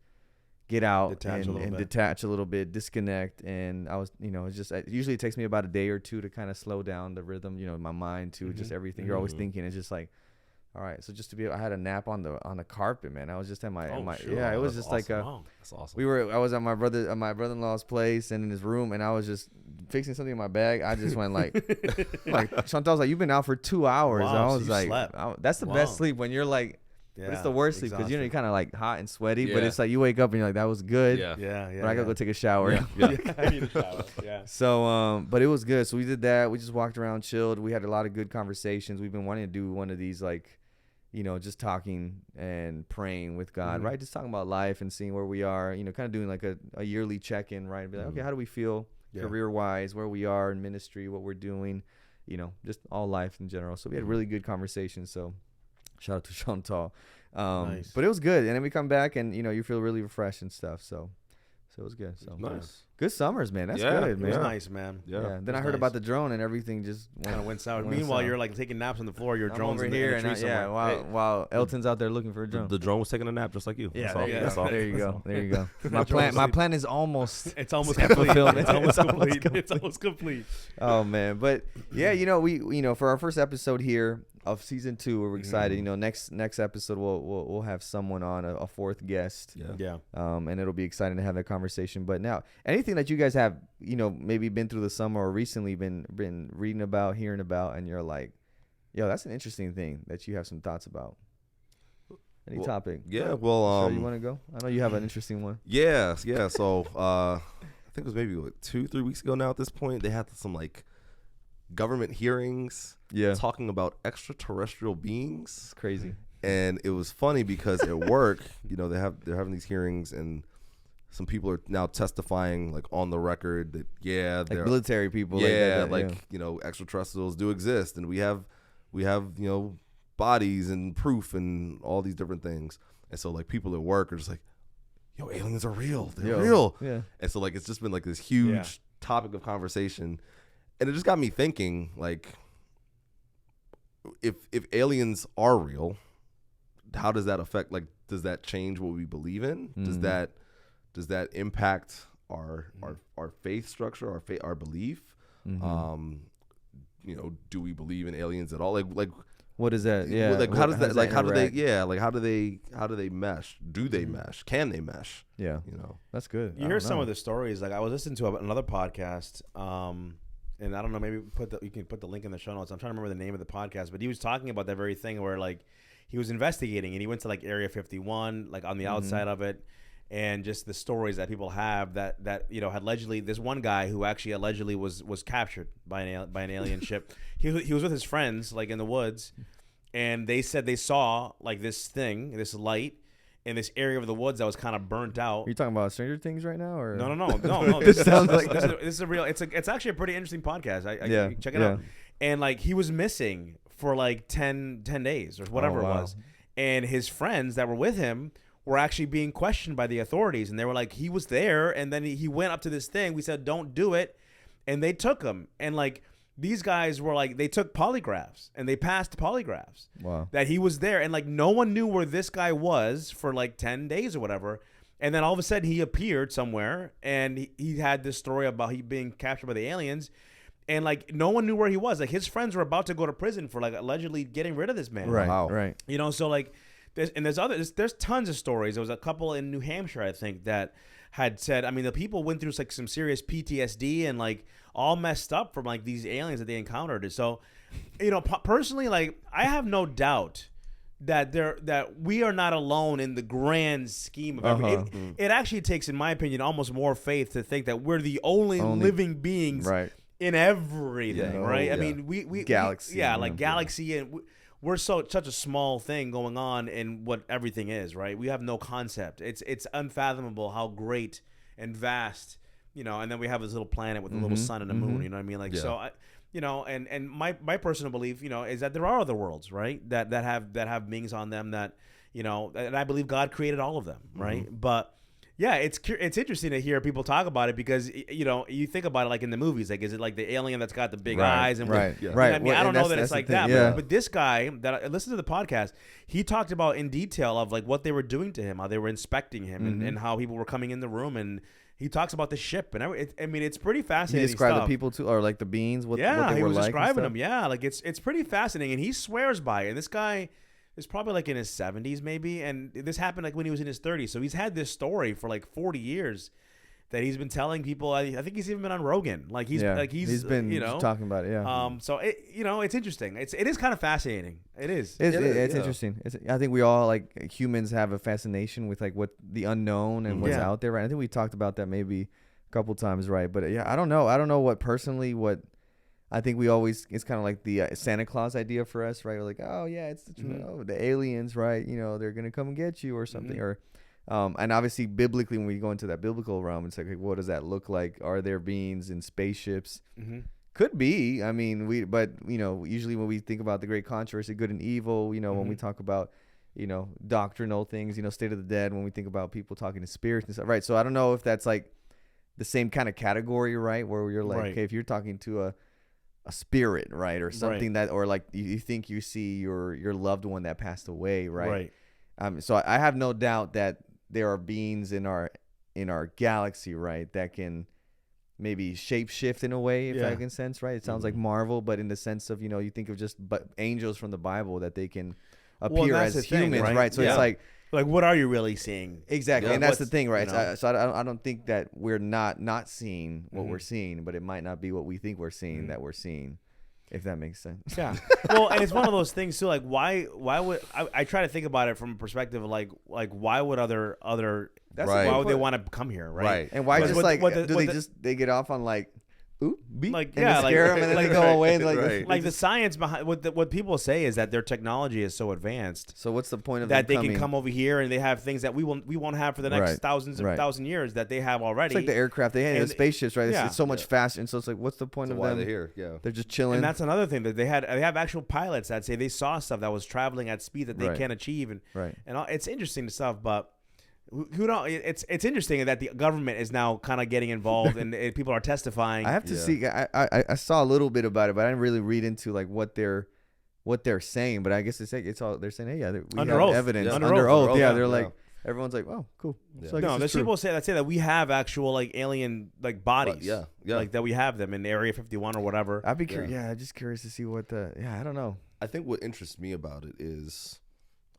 A: get out and detach a little bit, disconnect. And I was, it's just usually it takes me about a day or two to kind of slow down the rhythm, my mind too, just everything. You're always thinking. It's just like, all right, so just to be, I had a nap on the carpet, man. I was just at my, yeah, it was just awesome.
B: That's awesome.
A: I was at my brother-in-law's place and in his room, and I was just fixing something in my bag. I just went like Chantal was like, "You've been out for 2 hours."
C: Wow,
A: and I was
C: so
A: like, "That's the best sleep when you're like." Yeah, but it's the worst sleep because you're kind of like hot and sweaty, but it's like you wake up and you're like, that was good.
C: Yeah.
A: But I gotta go take a shower.
C: Yeah. I need a shower. Yeah.
A: So, but it was good. So we did that. We just walked around, chilled. We had a lot of good conversations. We've been wanting to do one of these, like, just talking and praying with God, right? Just talking about life and seeing where we are, kind of doing like a yearly check-in, right? And be like, okay, how do we feel career-wise, where we are in ministry, what we're doing, just all life in general. So we had really good conversations. So shout out to Chantal. Nice. But it was good. And then we come back and, you feel really refreshed and stuff. So it was good. So
B: nice.
A: Good summers, man. That's good, man.
C: It was nice, man.
A: Yeah. Then I heard about the drone and everything just
C: kind of went sour. Meanwhile, you're like taking naps on the floor. Your drone's
A: over here, and while Elton's out there looking for a drone.
B: The drone was taking a nap just like you.
A: Yeah, that's all. There you go. There you go. My plan is almost.
C: It's almost complete. It's almost complete.
A: Oh man, but yeah, we for our first episode here of season 2, we're excited. Next episode we'll have someone on, a fourth guest.
C: Yeah.
A: And it'll be exciting to have that conversation. But now, anything that you guys have, maybe been through the summer or recently been reading about, hearing about, and you're like, yo, that's an interesting thing that you have some thoughts about. Any topic?
B: Yeah. Well,
A: you want to go? I know you have an interesting one.
B: Yeah. So I think it was maybe 2-3 weeks ago now. At this point, they had some like government hearings.
A: Yeah.
B: Talking about extraterrestrial beings.
A: It's crazy.
B: And it was funny because at work, they're having these hearings, and some people are now testifying like on the record that they're
A: military people.
B: Extraterrestrials do exist, and we have bodies and proof and all these different things. And so like people at work are just like, yo, aliens are real. They're real.
A: Yeah.
B: And so like it's just been like this huge topic of conversation, and it just got me thinking, like, if aliens are real, how does that affect, like, does that change what we believe in? Mm-hmm. Does that impact our faith structure, our belief?
A: Mm-hmm.
B: Do we believe in aliens at all? Like
A: what is that? Yeah.
B: Like how does that like how do they how do they mesh? Do they mesh? Can they mesh?
A: Yeah. That's good.
C: You hear some of the stories. Like I was listening to another podcast, and I don't know, maybe you can put the link in the show notes. I'm trying to remember the name of the podcast, but he was talking about that very thing where like he was investigating, and he went to like Area 51, like on the outside of it, and just the stories that people have that had allegedly, this one guy who actually allegedly was captured by an alien ship. He was with his friends like in the woods, and they said they saw like this light in this area of the woods that was kind of burnt out.
A: Are you talking about Stranger Things right now, or
C: no? This is a real. It's actually a pretty interesting podcast. I check it out. And like he was missing for like 10 days or whatever it was, and his friends that were with him were actually being questioned by the authorities, and they were like, he was there, and then he went up to this thing. We said, don't do it, and they took him, and like. These guys were like, they took polygraphs and they passed polygraphs.
A: Wow.
C: That he was there. And like, no one knew where this guy was for like 10 days or whatever. And then all of a sudden he appeared somewhere, and he had this story about he being captured by the aliens. And like, no one knew where he was. Like his friends were about to go to prison for like allegedly getting rid of this man.
A: Right. Wow. Right.
C: So like, there's tons of stories. There was a couple in New Hampshire, I think, that had said, I mean, the people went through like some serious PTSD and like all messed up from like these aliens that they encountered. So, personally, like I have no doubt that we are not alone in the grand scheme of everything. It actually takes, in my opinion, almost more faith to think that we're the only living beings in everything, right? Yeah. I mean, we
A: galaxy,
C: galaxy, and we're such a small thing going on in what everything is, right? We have no concept. It's unfathomable how great and vast, and then we have this little planet with a little sun and a moon, you know what I mean? Like, so and my personal belief, is that there are other worlds, right? That have beings on them that, and I believe God created all of them, right? But, Yeah, it's interesting to hear people talk about it because you think about it like in the movies, like is it like the alien that's got the big eyes and
A: right?
C: You know I mean, I don't know that it's like that, but this guy that I listened to the podcast, he talked about in detail of like what they were doing to him, how they were inspecting him, and how people were coming in the room, and he talks about the ship and everything. I mean, it's pretty fascinating.
A: He described
C: stuff.
A: the people too, or like the beings. What they
C: he
A: were
C: was
A: like
C: describing them. Yeah, like it's pretty fascinating, and he swears by it. And this guy is probably like in his 70s maybe, and this happened like when he was in his 30s. So he's had this story for like 40 years that he's been telling people. I think he's even been on Rogan. Like he's been
A: talking about it. Yeah.
C: So it's interesting. It is kind of fascinating. It is.
A: It's interesting. I think we all like humans have a fascination with like what the unknown and what's out there. Right. I think we talked about that maybe a couple times. Right. But I don't know. I don't know what I think we always, it's kind of like the Santa Claus idea for us, right? We're like, oh yeah, it's the aliens, right? They're going to come and get you or something. Or, and obviously biblically, when we go into that biblical realm, it's like, what does that look like? Are there beings in spaceships? Could be. I mean, usually when we think about the great controversy, good and evil, when we talk about, doctrinal things, state of the dead, when we think about people talking to spirits and stuff, right? So I don't know if that's like the same kind of category, right? Where you're like, okay, if you're talking to a spirit, right, or something that, or like you think you see your loved one that passed away, right? So I have no doubt that there are beings in our galaxy, right, that can maybe shapeshift in a way, if that makes sense, right? It sounds like Marvel, but in the sense of you think of just angels from the Bible that they can appear as humans, right? So it's like
C: what are you really seeing?
A: Exactly, and that's the thing, right? So I don't think that we're not seeing what we're seeing, but it might not be what we think we're seeing that we're seeing, if that makes sense.
C: Yeah. Well, and it's one of those things too. Like, why would I try to think about it from a perspective of like why would other why would they want to come here, right?
A: And why just they get off on like. Ooh, beep,
C: like
A: and scare them and then they go away. And
C: like the science behind what people say is that their technology is so advanced.
A: So what's the point of
C: that they can come over here and they have things that we won't have for the next thousand years that they have already.
A: It's like the aircraft they had, the spaceships, right? It's so much faster, and so it's like, what's the point of them?
B: They're here? Yeah,
A: they're just chilling.
C: And that's another thing that they have actual pilots that say they saw stuff that was traveling at speed that they can't achieve, and it's interesting stuff, but. Who know? It's interesting that the government is now kind of getting involved and people are testifying.
A: I have to see. I saw a little bit about it, but I didn't really read into like what they're saying. But I guess it's all they're saying. Hey, we have evidence under oath. Yeah, they're like everyone's like, oh, cool.
C: So no, there's people that say that we have actual like alien like bodies. Like that we have them in Area 51 or whatever.
A: I'd be curious. Yeah, I'm just curious to see what I don't know.
B: I think what interests me about it is,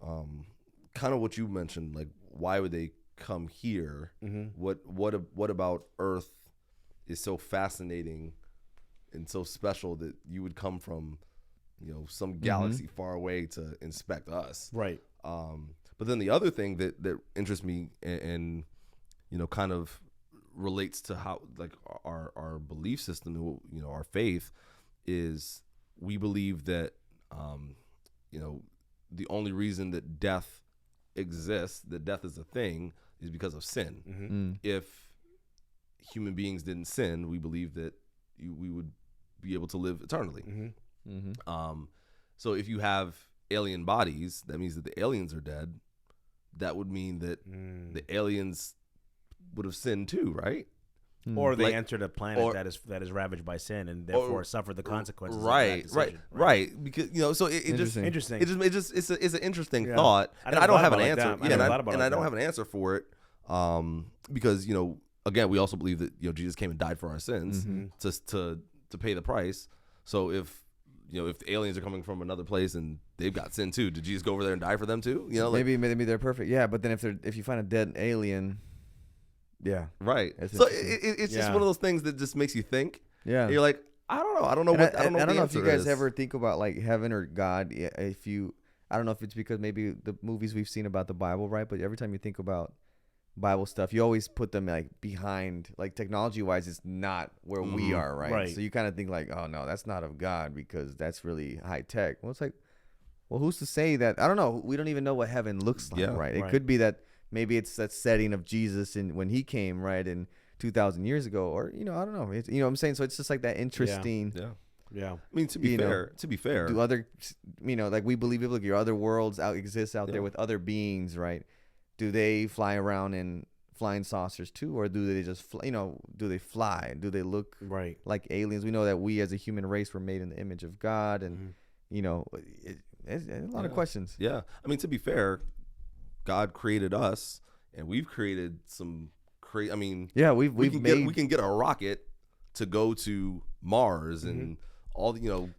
B: kind of what you mentioned, like. Why would they come here? What about Earth is so fascinating and so special that you would come from, some galaxy far away to inspect us?
C: Right.
B: But then the other thing that interests me and kind of relates to how like our belief system, our faith, is we believe that the only reason that death exists, that death is a thing, is because of sin. If human beings didn't sin, we believe that we would be able to live eternally. So if you have alien bodies, that means that the aliens are dead. That would mean that the aliens would have sinned too, right?
C: Or they entered a planet that is ravaged by sin and therefore suffered the consequences.
B: Right. Because so it just interesting. It's an interesting thought, and I don't have an answer. I don't have an answer for it, because again, we also believe that Jesus came and died for our sins to pay the price. So if the aliens are coming from another place and they've got sin too, did Jesus go over there and die for them too?
A: Maybe they're perfect. Yeah, but then if you find a dead alien. Yeah.
B: Right. So it's just one of those things that just makes you think. Yeah. And you're like, I don't know. I don't know
A: if you guys ever think about like heaven or God. I don't know if it's because maybe the movies we've seen about the Bible, right? But every time you think about Bible stuff, you always put them like behind, like technology wise, it's not where we are, right? So you kind of think like, oh no, that's not of God because that's really high tech. Well, it's like, well, who's to say that? I don't know. We don't even know what heaven looks like, right? It could be that. Maybe it's that setting of Jesus and when he came, right, in 2,000 years ago, or I don't know. It's, what I'm saying? So it's just like that interesting.
B: Yeah. I mean, to be fair,
A: do other, like we believe biblically, other worlds exist out there with other beings, right? Do they fly around in flying saucers too, or do they just do they fly? Do they look
C: right
A: like aliens? We know that we as a human race were made in the image of God, and it's a lot of questions.
B: Yeah, I mean, to be fair, God created us, and we've created some. We can get a rocket to go to Mars and all.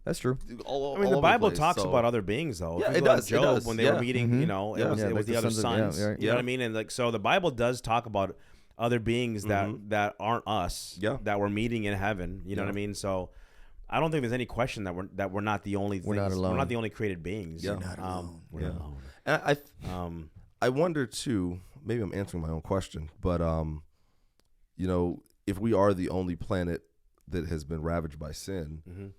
A: That's true.
C: The Bible talks about other beings, though.
B: Yeah, it does.
C: Job, when they were meeting, it was the other sons.
A: You
C: know what I mean? And so the Bible does talk about other beings that aren't us. That we're meeting in heaven. You know what I mean? So I don't think there's any question that we're not the only.
A: We're not alone.
C: We're not the only created beings.
A: We're not alone.
C: We're not alone.
B: And I wonder too. Maybe I'm answering my own question, but if we are the only planet that has been ravaged by sin,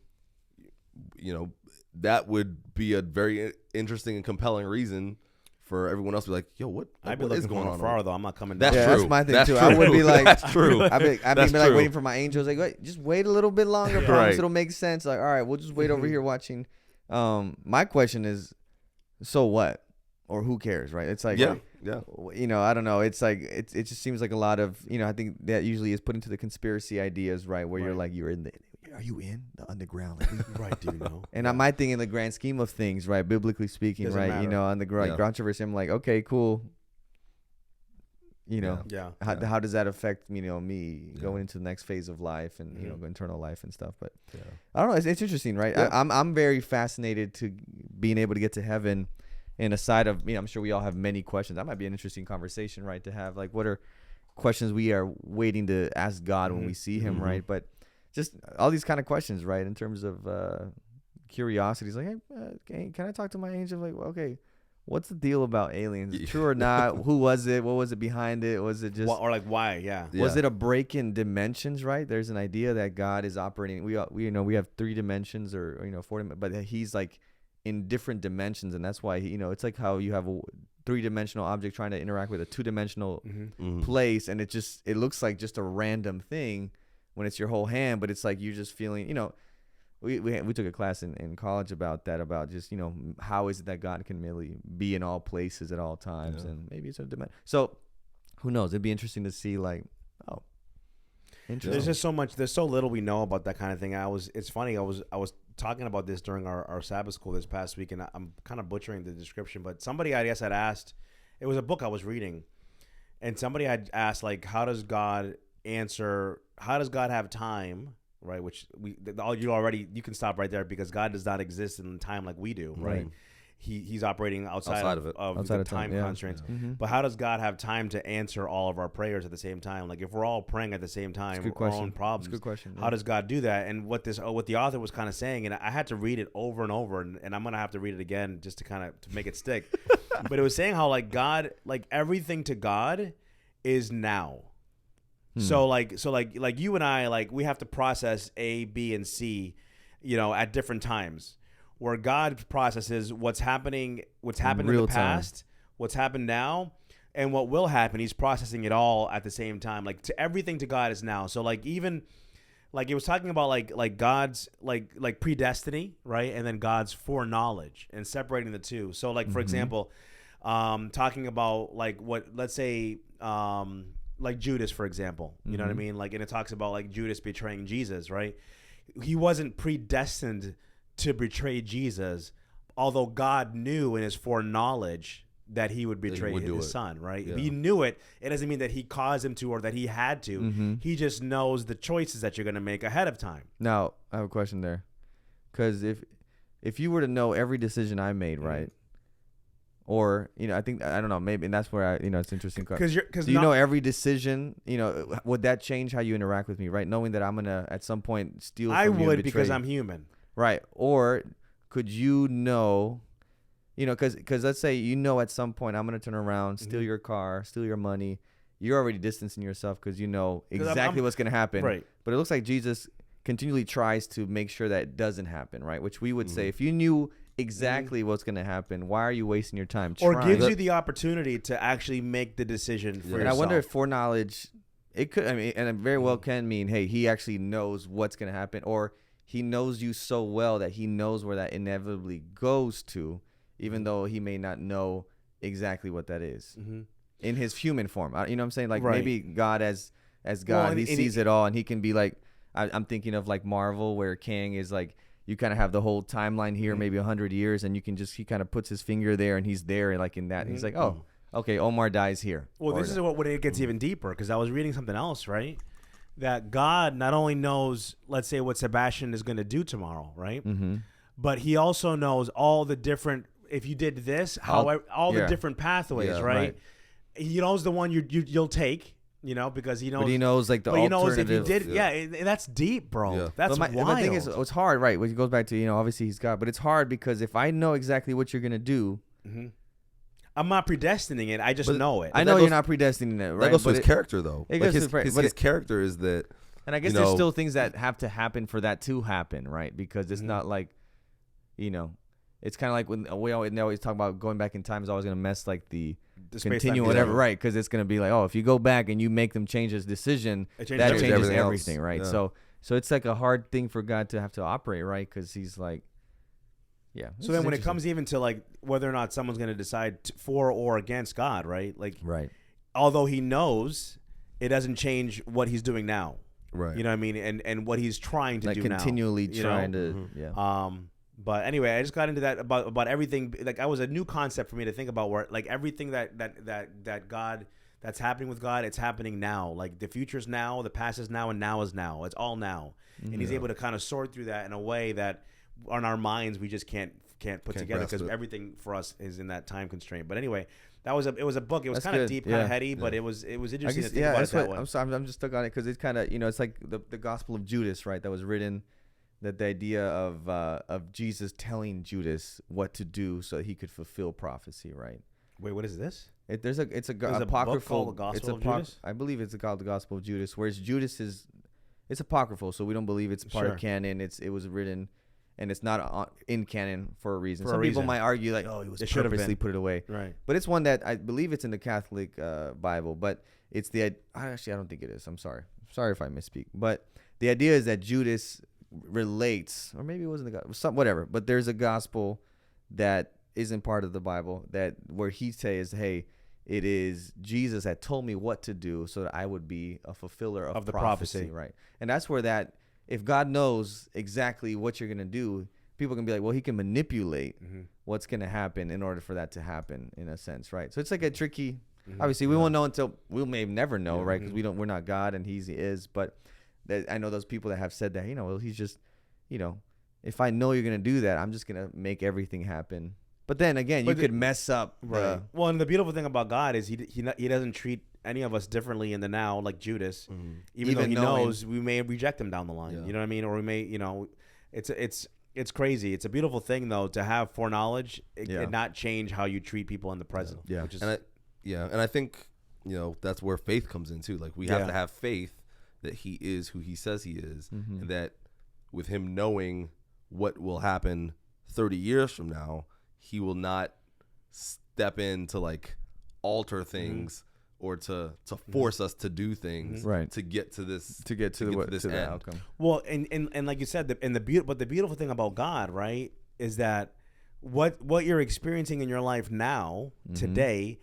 B: that would be a very interesting and compelling reason for everyone else to be like, yo, what is going on?
C: Far though, I'm not coming down.
A: That's
B: true.
A: my thing
B: That's
A: too.
B: True.
A: I would be like,
B: that's true.
A: I'd be like
B: true.
A: waiting for my angels. Like, just wait a little bit longer. Promise
B: Right.
A: it'll make sense. Like, all right, we'll just wait over here watching. My question is, so what? Or who cares, right? It's like,
B: yeah.
A: I don't know. It's like it just seems like a lot of, I think that usually is put into the conspiracy ideas, right? Where you're like, are you in the underground? Like,
C: right, do you know?
A: And I might think in the grand scheme of things, right, biblically speaking,
C: Doesn't
A: right,
C: matter.
A: on the controversy, I'm like, okay, cool. How does that affect me going into the next phase of life and eternal life and stuff? But I don't know. It's interesting, right?
B: Yeah.
A: I'm very fascinated to being able to get to heaven. And aside of, I'm sure we all have many questions. That might be an interesting conversation, right? To have, like, what are questions we are waiting to ask God when we see Him, right? But just all these kind of questions, right? In terms of curiosities, like, hey, can I talk to my angel? Like, okay, what's the deal about aliens? True or not? Who was it? What was it behind it? Was it just
C: or like why? Yeah.
A: Was it a break in dimensions? Right? There's an idea that God is operating. We have 3 dimensions or 4, but He's like in different dimensions, and that's why it's like how you have a 3-dimensional object trying to interact with a 2-dimensional place, and it looks like just a random thing when it's your whole hand, but it's like you're just feeling. We took a class in college about that, about just how is it that God can really be in all places at all times, and maybe it's a dimension. So who knows? It'd be interesting to see, like, interesting.
C: There's just so much. There's so little we know about that kind of thing. It's funny. I was talking about this during our Sabbath school this past week, and I'm kind of butchering the description, but somebody, I guess, had asked. It was a book I was reading, and somebody had asked, like, how does God answer? How does God have time? Right, which you can stop right there, because God does not exist in time like we do. Right. He's operating outside of the time constraints. But how does God have time to answer all of our prayers at the same time? Like, if we're all praying at the same time, our own problems.
A: That's a good question.
C: How does God do that? And what the author was kind of saying, and I had to read it over and over, and I'm gonna have to read it again just to make it stick. But it was saying how, like, God, like, everything to God is now. So like you and I, like, we have to process A, B, and C, at different times. Where God processes what's happened in the past, what's happened now, and what will happen. He's processing it all at the same time. Like, everything to God is now. So, like, even like it was talking about like God's like predestiny, right? And then God's foreknowledge, and separating the two. So, like, for example, talking about, like, what, let's say, like Judas, for example, you know what I mean? Like, and it talks about, like, Judas betraying Jesus, right? He wasn't predestined to betray Jesus, although God knew in His foreknowledge that he would betray his son, right?
B: Yeah.
C: He knew it. It doesn't mean that He caused him to or that He had to.
A: Mm-hmm.
C: He just knows the choices that you're going to make ahead of time.
A: Now, I have a question there. Because if you were to know every decision I made, right? Or, I don't know, maybe, and that's where it's interesting.
C: Because
A: do you know every decision, would that change how you interact with me, right? Knowing that I'm going to, at some point, steal from you and betray
C: because I'm human.
A: Right. Or could you know, because let's say, at some point I'm going to turn around, steal your car, steal your money. You're already distancing yourself because you know exactly what's going to happen.
C: Right.
A: But it looks like Jesus continually tries to make sure that it doesn't happen, right? Which we would say, if you knew exactly what's going to happen, why are you wasting your time trying?
C: Or gives you the opportunity to actually make the decision for yourself.
A: And I wonder if foreknowledge, it could, and it very well can mean, hey, he actually knows what's going to happen, or he knows you so well that he knows where that inevitably goes to, even though he may not know exactly what that is.
C: Mm-hmm.
A: in his human form. You know what I'm saying? Like
C: Right.
A: maybe God as God,
C: and
A: he sees it all, and he can be like, I'm thinking of like Marvel, where Kang is like, you kind of have the whole timeline here, maybe 100 years, and you can just, he kind of puts his finger there, and he's there, like in that. And he's like, oh, okay, Omar dies here.
C: Well, this is what it gets even deeper, because I was reading something else, right? That God not only knows, let's say, what Sebastian is going to do tomorrow, right? But he also knows all the different, if you did this, all the different pathways, right? He knows the one you'll take, you know, because he knows.
A: But he knows like the
C: but
A: alternative.
C: He knows if you did, that's deep, bro.
B: Yeah.
C: That's
A: but
C: wild.
A: the thing is, it's hard, right? When it goes back to, you know, obviously he's God, but it's hard because if I know exactly what you're gonna do,
C: I'm not predestining it. I just know it.
A: I know you're not predestining it, right?
B: That goes to
A: But
B: his character, though.
A: it
B: Like
A: goes to
B: his character is that.
A: And I guess there's still things that have to happen for that to happen, right? Because it's not like, you know, it's kind of like when they always talk about going back in time is always going to mess like the continuum, whatever, right? Because it's going to be like, oh, if you go back and you make them change this decision, that changes everything, right?
B: Yeah.
A: So it's like a hard thing for God to have to operate, right? Because he's like, yeah.
C: So then when it comes even to like whether or not someone's going to decide for or against God, right? Like,
A: right.
C: Although he knows, it doesn't change what he's doing now.
B: Right.
C: You know what I mean? And what he's trying to
A: like
C: do now.
A: Continually trying to,
C: But anyway, I just got into that about everything. Like, that was a new concept for me to think about, where like everything that God, that's happening with God, it's happening now. Like the future's now, the past is now, and now is now. It's all now. And he's able to kind of sort through that in a way that on our minds we just can't put together, because everything for us is in that time constraint. But anyway, it was a book. It was kind of deep, kind of heady, but it was interesting to think about it that way.
A: I'm sorry, I'm just stuck on it because it's kind of, you know, it's like the Gospel of Judas, right? That was written, that the idea of Jesus telling Judas what to do so that he could fulfill prophecy, right?
C: Wait, what is this?
A: It's a apocryphal
C: book called the Gospel of Judas?
A: I believe it's called the Gospel of Judas, whereas Judas it's apocryphal, so we don't believe it's part of canon. It was written, and it's not in canon for a reason. Some people might argue like, oh, he was purposely put it away,
C: right?
A: But it's one that I believe it's in the Catholic Bible, but it's actually I don't think it is. I'm sorry if I misspeak, but the idea is that Judas relates, or maybe it wasn't the gospel, whatever, but there's a gospel that isn't part of the Bible, that where he says, hey, it is Jesus that told me what to do so that I would be a fulfiller of the prophecy, right? And that's where that, if God knows exactly what you're going to do, people can be like, well, he can manipulate what's going to happen in order for that to happen, in a sense, right? So it's like a tricky, obviously we won't know until, we may never know, right? Because we're not God and he is, but I know those people that have said that, you know, well, he's just, you know, if I know you're going to do that, I'm just going to make everything happen. But then again, you could mess up.
C: Right. Well, and the beautiful thing about God is he doesn't treat any of us differently in the now, like Judas, even though he knows we may reject him down the line. Yeah. You know what I mean? Or we may, you know, it's crazy. It's a beautiful thing though to have foreknowledge and not change how you treat people in the present.
A: Yeah.
C: Which is,
B: and I think, you know, that's where faith comes in too. Like we have to have faith that he is who he says he is, and that with him knowing what will happen 30 years from now, he will not step in to like alter things or to force us to do things to get to this
A: the
B: end.
A: outcome.
C: Well, and like you said, but the beautiful thing about God, right, is that what you're experiencing in your life now, today,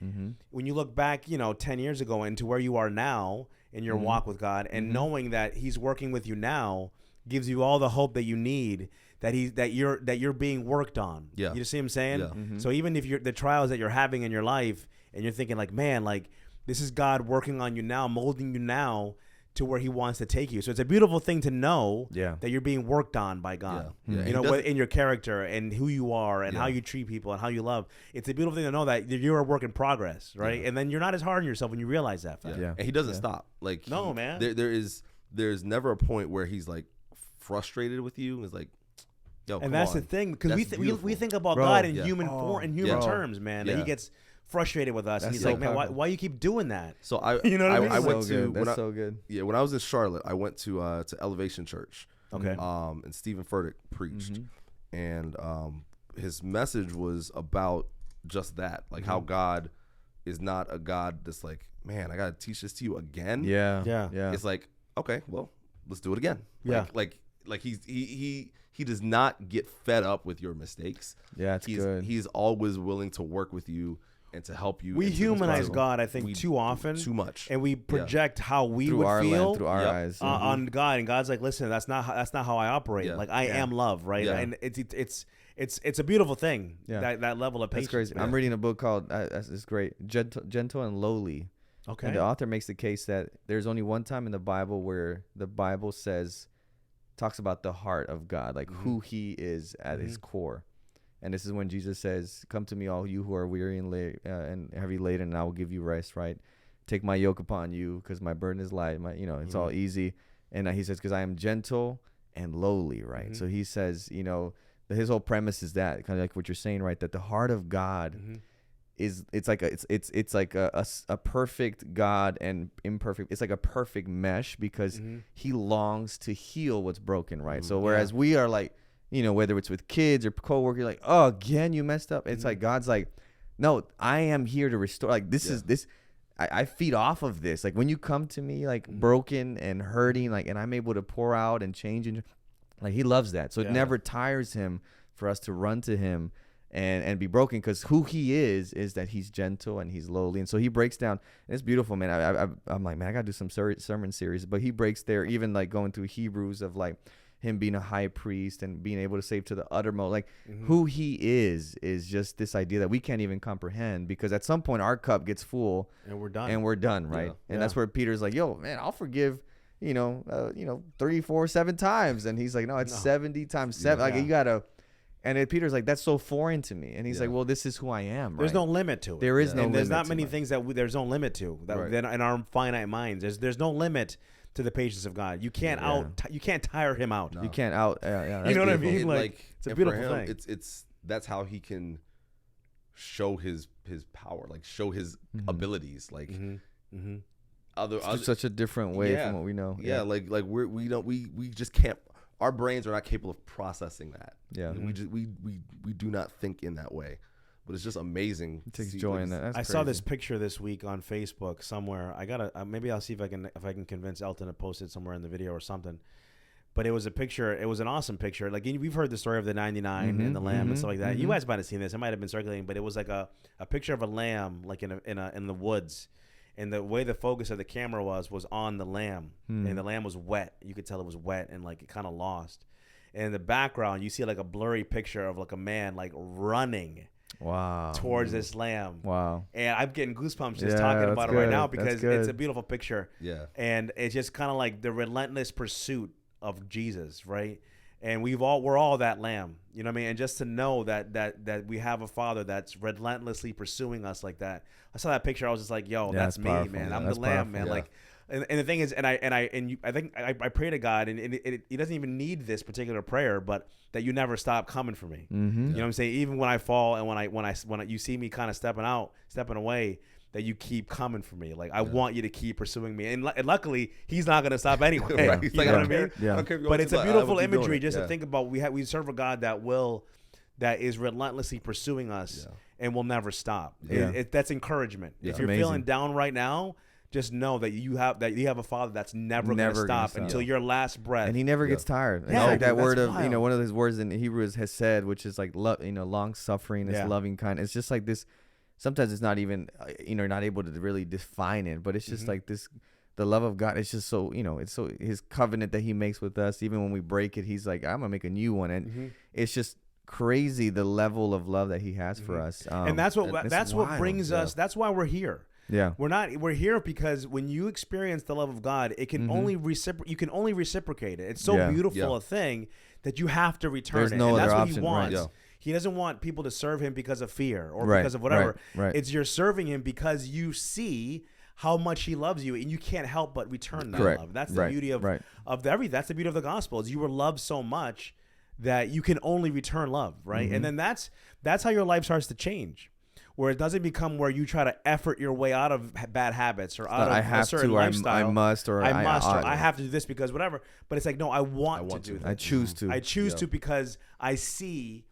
C: when you look back, you know, 10 years ago into where you are now in your walk with God, and knowing that he's working with you now gives you all the hope that you need, that you're being worked on. Yeah. You see what I'm saying? Yeah. So even if the trials that you're having in your life and you're thinking like, man, like this is God working on you now, molding you now to where he wants to take you. So it's a beautiful thing to know that you're being worked on by God. Yeah. You know, in your character and who you are and how you treat people and how you love. It's a beautiful thing to know that you're a work in progress, right? Yeah. And then you're not as hard on yourself when you realize that fact.
B: Yeah. And he doesn't stop. Like
C: man.
B: There's never a point where he's like frustrated with you. It's like, yo,
C: and that's the thing, because we think about God in human terms, man. That he gets frustrated with us, and he's like, man, why you keep doing that?
B: So I went to when I was in Charlotte, I went to Elevation Church.
C: Okay.
B: And Stephen Furtick preached, and his message was about just that, like how God is not a God that's like, man, I gotta teach this to you again.
A: Yeah.
B: It's like, okay, well, let's do it again. Like he does not get fed up with your mistakes.
A: Yeah, it's good.
B: He's always willing to work with you and to help you.
C: We humanize God, I think, too often,
B: too much,
C: and we project how we
A: through
C: would
A: our
C: feel
A: lens, through our eyes
C: on God, and God's like, listen, that's not how I operate.
B: Yeah.
C: Like I am love, right?
B: Yeah.
C: And it's a beautiful thing.
A: Yeah.
C: That level of patience.
A: That's crazy. I'm reading a book called it's great, Gentle and Lowly.
C: Okay.
A: And the author makes the case that there's only one time in the Bible where the Bible talks about the heart of God, like who He is at His core. And this is when Jesus says, "Come to me, all you who are weary and heavy laden, and I will give you rest." Right? Take my yoke upon you, because my burden is light. It's all easy. And He says, "Because I am gentle and lowly." Right? So He says, his whole premise is that kind of like what you're saying, right? That the heart of God is it's like a perfect God and imperfect. It's like a perfect mesh because He longs to heal what's broken, right? So whereas we are like, whether it's with kids or coworker, you're like, oh, again, you messed up. It's like God's like, no, I am here to restore. Like this. I feed off of this. Like when you come to me like broken and hurting, like, and I'm able to pour out and change, and like He loves that. So it never tires Him for us to run to Him and be broken, because who He is that He's gentle and He's lowly. And so He breaks down, and it's beautiful, man. I'm like, man, I gotta do some sermon series, but He breaks there, even like going through Hebrews of like Him being a high priest and being able to save to the uttermost. Like who He is just this idea that we can't even comprehend, because at some point our cup gets full and we're done, right? And that's where Peter's like, yo, man, I'll forgive 3, 4, 7 times. And He's like, no, it's 70 times 7. Like you gotta. And Peter's like, that's so foreign to me. And He's like, well, this is who I am.
C: There's no limit to it.
A: There is no limit.
C: There's not many things that there's no limit to that in our finite minds. There's no limit to the patience of God. You can't you can't tire Him out.
A: No. You can't out. Yeah,
C: you know
A: beautiful.
C: what I mean? Like it's a beautiful thing.
B: That's how He can show his power, like show His abilities, like other
A: such a different way from what we know.
B: Like we just can't. Our brains are not capable of processing that. Yeah, we do not think in that way. But it's just amazing.
A: It takes joy in that. That's crazy.
C: Saw this picture this week on Facebook somewhere. I gotta maybe I'll see if I can convince Elton to post it somewhere in the video or something. But it was a picture. It was an awesome picture. Like we've heard the story of the 99 and the lamb and stuff like that. You guys might have seen this. It might have been circulating, but it was like a picture of a lamb, like in the woods. And the way the focus of the camera was on the lamb, and the lamb was wet. You could tell it was wet and like it kind of lost. And in the background, you see like a blurry picture of like a man like running towards this lamb. Wow. And I'm getting goosebumps just talking about it right now, because it's a beautiful picture. Yeah. And it's just kind of like the relentless pursuit of Jesus, right? And we're all that lamb, you know what I mean? And just to know that we have a Father that's relentlessly pursuing us like that. I saw that picture. I was just like, yo, that's me, powerful, man. I'm the lamb, man. Yeah. Like, and the thing is, I think I pray to God, and He doesn't even need this particular prayer, but that you never stop coming for me. You know what I'm saying? Even when I fall and when you see me kind of stepping away, that you keep coming for me. Like I want you to keep pursuing me, and luckily He's not going to stop anyway. Right. You know what I mean? Yeah. Okay, but it's a beautiful imagery just to think about. We serve a God that is relentlessly pursuing us and will never stop. Yeah. That's encouragement. Yeah. If you're feeling down right now, just know that you have a Father that's never going to stop until your last breath. And
A: He never gets tired. Yeah. Like that word of wild. One of His words in Hebrew has said, which is like long suffering, is loving kind. It's just like this. Sometimes it's not even, not able to really define it, but it's just like this, the love of God. It's just so, it's so His covenant that He makes with us. Even when we break it, He's like, I'm going to make a new one. And it's just crazy, the level of love that He has for us.
C: And that's what brings us. That's why we're here. Yeah. We're here because when you experience the love of God, it can only you can only reciprocate it. It's so beautiful a thing that you have to return
A: There's
C: it.
A: No
C: and
A: other
C: that's what
A: option,
C: He wants.
A: Right.
C: He doesn't want people to serve Him because of fear or because of whatever.
A: Right.
C: It's you're serving Him because you see how much He loves you, and you can't help but return that love. That's the beauty of that's the beauty of the gospel, is you were loved so much that you can only return love, right? And then that's how your life starts to change, where it doesn't become where you try to effort your way out of bad habits or out of a certain lifestyle.
A: I must, or
C: I have to do this because whatever. But it's like, no, I want to do this.
A: I choose to.
C: I choose to because I see.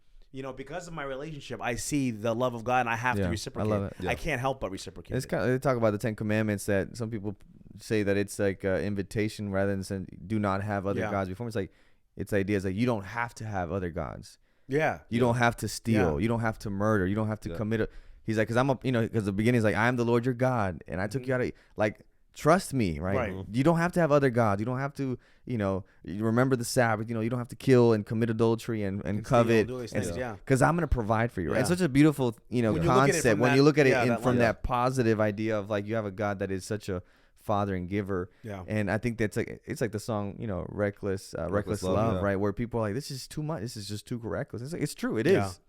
C: Because of my relationship, I see the love of God, and I have to reciprocate.
A: I love it.
C: I can't help but reciprocate.
A: It's kind of, they talk about the 10 Commandments, that some people say that it's like an invitation rather than saying, do not have other gods before me. It's like, it's ideas like you don't have to have other gods. Yeah. You don't have to steal. You don't have to murder. You don't have to commit He's like, because because the beginning is like, I am the Lord your God, and I took you out of, like, trust me, right? You don't have to have other gods. You don't have to, you remember the Sabbath. You don't have to kill and commit adultery and covet. Because I'm going to provide for you. Right? It's such a beautiful, concept when you look at it from that positive idea of like, you have a God that is such a father and giver. Yeah. And I think that's like, it's like the song, reckless love, right? Where people are like, this is too much. This is just too reckless. It's like, it's true. It is.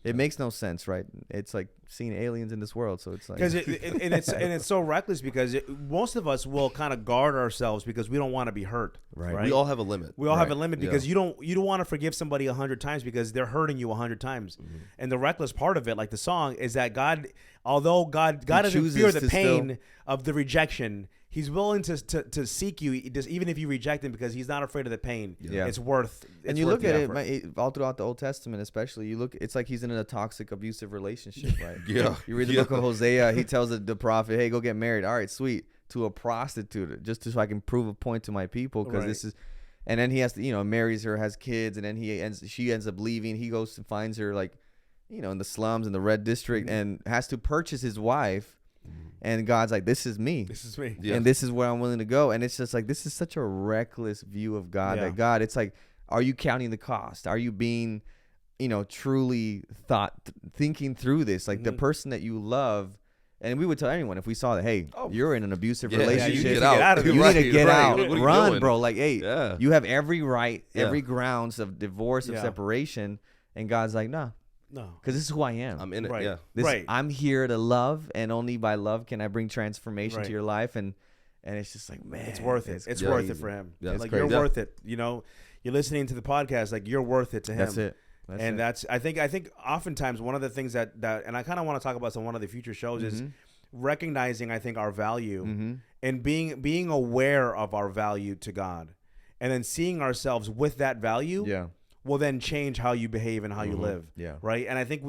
A: It makes no sense, right? It's like seeing aliens in this world, so it's like
C: because it's so reckless because most of us will kind of guard ourselves because we don't want to be hurt. Right.
B: We all have a limit.
C: We all have a limit because you don't want to forgive somebody 100 times because they're hurting you 100 times. And the reckless part of it, like the song, is that God doesn't fear the pain of the rejection. He's willing to seek you, even if you reject him, because he's not afraid of the pain. Yeah. It's worth.
A: And you look at it all throughout the Old Testament, especially. It's like he's in a toxic, abusive relationship, right?
B: Yeah.
A: You read the book of Hosea. He tells the prophet, "Hey, go get married." All right, sweet. To a prostitute, just so I can prove a point to my people, because this is. And then he has to, marries her, has kids, and then she ends up leaving. He goes and finds her, like, in the slums in the red district, and has to purchase his wife. And God's like, this is me.
C: This is me.
A: Yeah. And this is where I'm willing to go. And it's just like, this is such a reckless view of God. That God, it's like, are you counting the cost? Are you being, truly thinking through this? Like the person that you love. And we would tell anyone if we saw that, hey, you're in an abusive relationship.
C: You need to get out of it.
A: You need to get out. Run, bro. Like, hey, you have every right, every grounds of divorce, of separation. And God's like, nah. No, because this is who I am.
B: I'm in it.
C: Right.
B: Yeah,
A: I'm here to love, and only by love can I bring transformation to your life. And it's just like, man,
C: it's worth it. It's worth it for him.
B: Yeah,
C: like you're worth it. You're listening to the podcast, like you're worth it to him.
A: That's it.
C: That's I think oftentimes one of the things that and I kind of want to talk about on one of the future shows is recognizing, I think, our value and being aware of our value to God, and then seeing ourselves with that value. Yeah. Will then change how you behave and how you live. Yeah. Right. And I think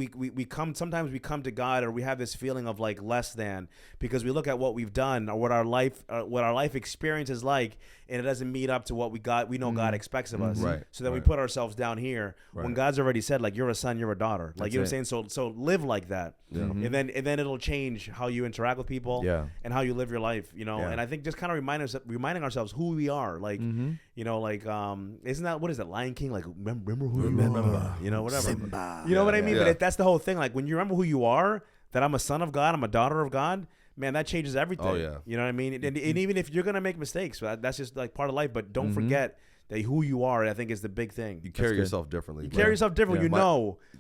C: sometimes we come to God, or we have this feeling of like less than, because we look at what we've done or what our life experience is like, and it doesn't meet up to what we know God expects of us. Right. So then we put ourselves down here when God's already said, like, you're a son, you're a daughter. Like, you know what I'm saying? So live like that. Yeah. And then it'll change how you interact with people and how you live your life, And I think just kind of reminding ourselves who we are. Like, isn't that, what is it, Lion King? Like, remember who you are, whatever. Simba. You know what I mean? But that's the whole thing. Like, when you remember who you are, that I'm a son of God, I'm a daughter of God, man, that changes everything. Oh, yeah. You know what I mean? And even if you're going to make mistakes, that's just like part of life. But don't forget that who you are, I think, is the big thing.
B: You carry yourself differently.
C: You carry yourself differently,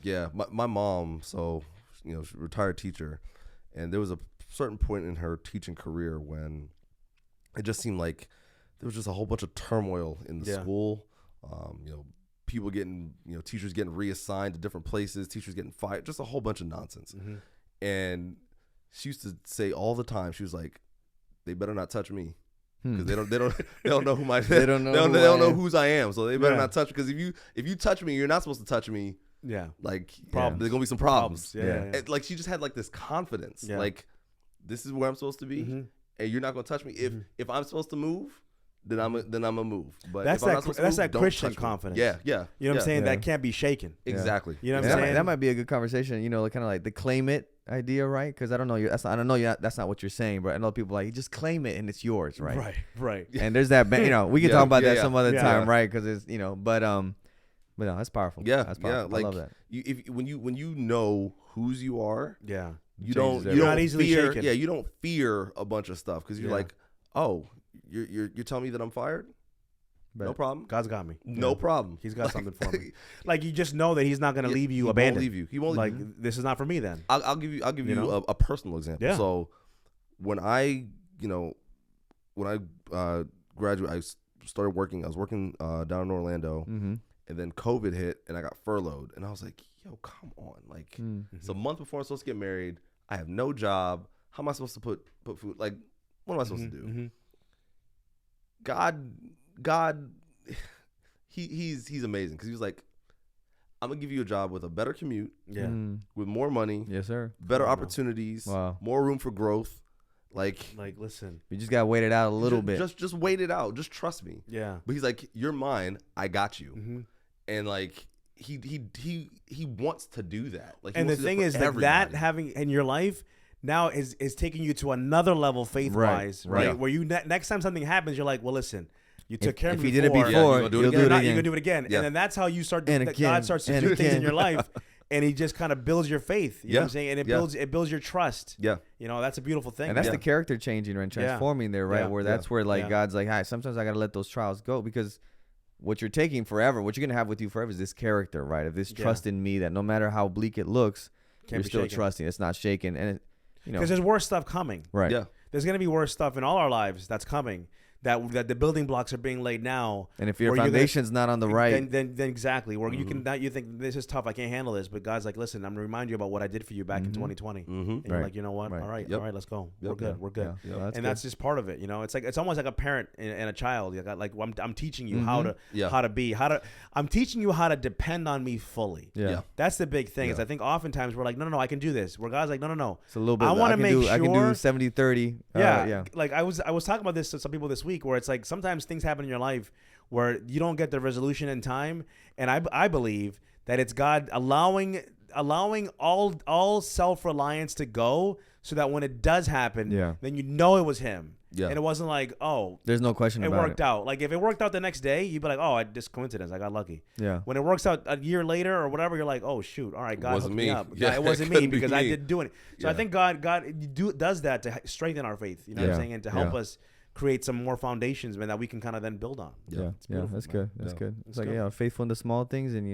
B: Yeah. My mom, so, she's a retired teacher. And there was a certain point in her teaching career when it just seemed like there was just a whole bunch of turmoil in the school. People getting, teachers getting reassigned to different places, teachers getting fired, just a whole bunch of nonsense. And she used to say all the time, she was like, they better not touch me, because they don't know who my they don't know whose I am, so they better not touch, because if you touch me, you're not supposed to touch me. Yeah, like there's gonna be some problems. And, like, she just had like this confidence, like, this is where I'm supposed to be, and you're not gonna touch me. If I'm supposed to move, then I'm a move. But
C: that's that Christian confidence.
B: Yeah.
C: You know what I'm saying? That can't be shaken.
B: Exactly.
C: You know what I'm saying?
A: That might be a good conversation. Kind of like the claim it idea, right? Because I don't know that's not what you're saying, but I know people like, you just claim it and it's yours, right? Right. And there's that, we can talk about that some other time, right? Because it's but no, that's powerful.
B: Yeah,
A: that's powerful.
B: Like,
A: I love that.
B: When you know whose you are, you don't
C: not easily
B: fear.
C: shaken.
B: Yeah, you don't fear a bunch of stuff, because you're like, oh, you're telling me that I'm fired? No problem.
C: God's got me.
B: No problem.
C: He's got something for me. Like, you just know that he's not going to leave you abandoned.
B: He won't leave
C: you. This is not for me then.
B: I'll give you a personal example. Yeah. So when I graduated, I started working. I was working down in Orlando, and then COVID hit, and I got furloughed. And I was like, yo, come on. Like, it's a month before I'm supposed to get married. I have no job. How am I supposed to put food? Like, what am I supposed to do? God, he's amazing, because he was like, I'm gonna give you a job with a better commute, with more money,
A: yes sir,
B: better opportunities, more room for growth. Like,
C: listen,
A: you just gotta wait it out a little bit.
B: Just wait it out. Just trust me.
C: Yeah.
B: But he's like, you're mine. I got you. And like, he wants to do that. Like,
C: and the thing is that having in your life now is taking you to another level faith wise, right? Yeah. Where you next time something happens, you're like, well, listen, you took care of me.
A: If you did it before, you'll do it again.
C: You're gonna do it again, and then that's how you start. God starts to do things in your life. And he just kind of builds your faith. You know what I'm saying? And it builds your trust.
B: Yeah.
C: You know, that's a beautiful thing.
A: And that's the character changing and transforming there, right? Where that's where like God's like, hi, sometimes I got to let those trials go, because what you're taking forever, what you're going to have with you forever is this character, right? Of this trust in me that no matter how bleak it looks, you're still trusting. It's not shaken. And,
C: because there's worse stuff coming.
A: Right.
B: Yeah.
C: There's going to be worse stuff in all our lives that's coming. That the building blocks are being laid now,
A: and if your foundation's not on the right,
C: then exactly where you can now you think this is tough, I can't handle this, but God's like, listen, I'm gonna remind you about what I did for you back in 2020, and you're like, you know what, all right, let's go, we're good, that's just part of it, you know. It's almost like a parent and a child. Like I'm teaching you how to I'm teaching you how to depend on me fully. That's the big thing. Is I think oftentimes we're like, no, I can do this. Where God's like, no,
A: it's a little bit. I want to make sure I can do 70-30.
C: Like I was talking about this to some people this week, where it's like sometimes things happen in your life where you don't get the resolution in time, and I believe that it's God allowing all self-reliance to go, so that when it does happen, then you know it was him. And it wasn't like, oh,
A: there's no question about it.
C: It worked out. Like if it worked out the next day, you'd be like, oh, just coincidence, I got lucky. When it works out a year later or whatever, you're like, oh shoot, all right, God hooked me up. It wasn't me because I didn't do it. So I think God does that to strengthen our faith. You know what I'm saying, and to help us create some more foundations, man, that we can kind of then build on.
A: That's good. That's good. It's like faithful in the small things, and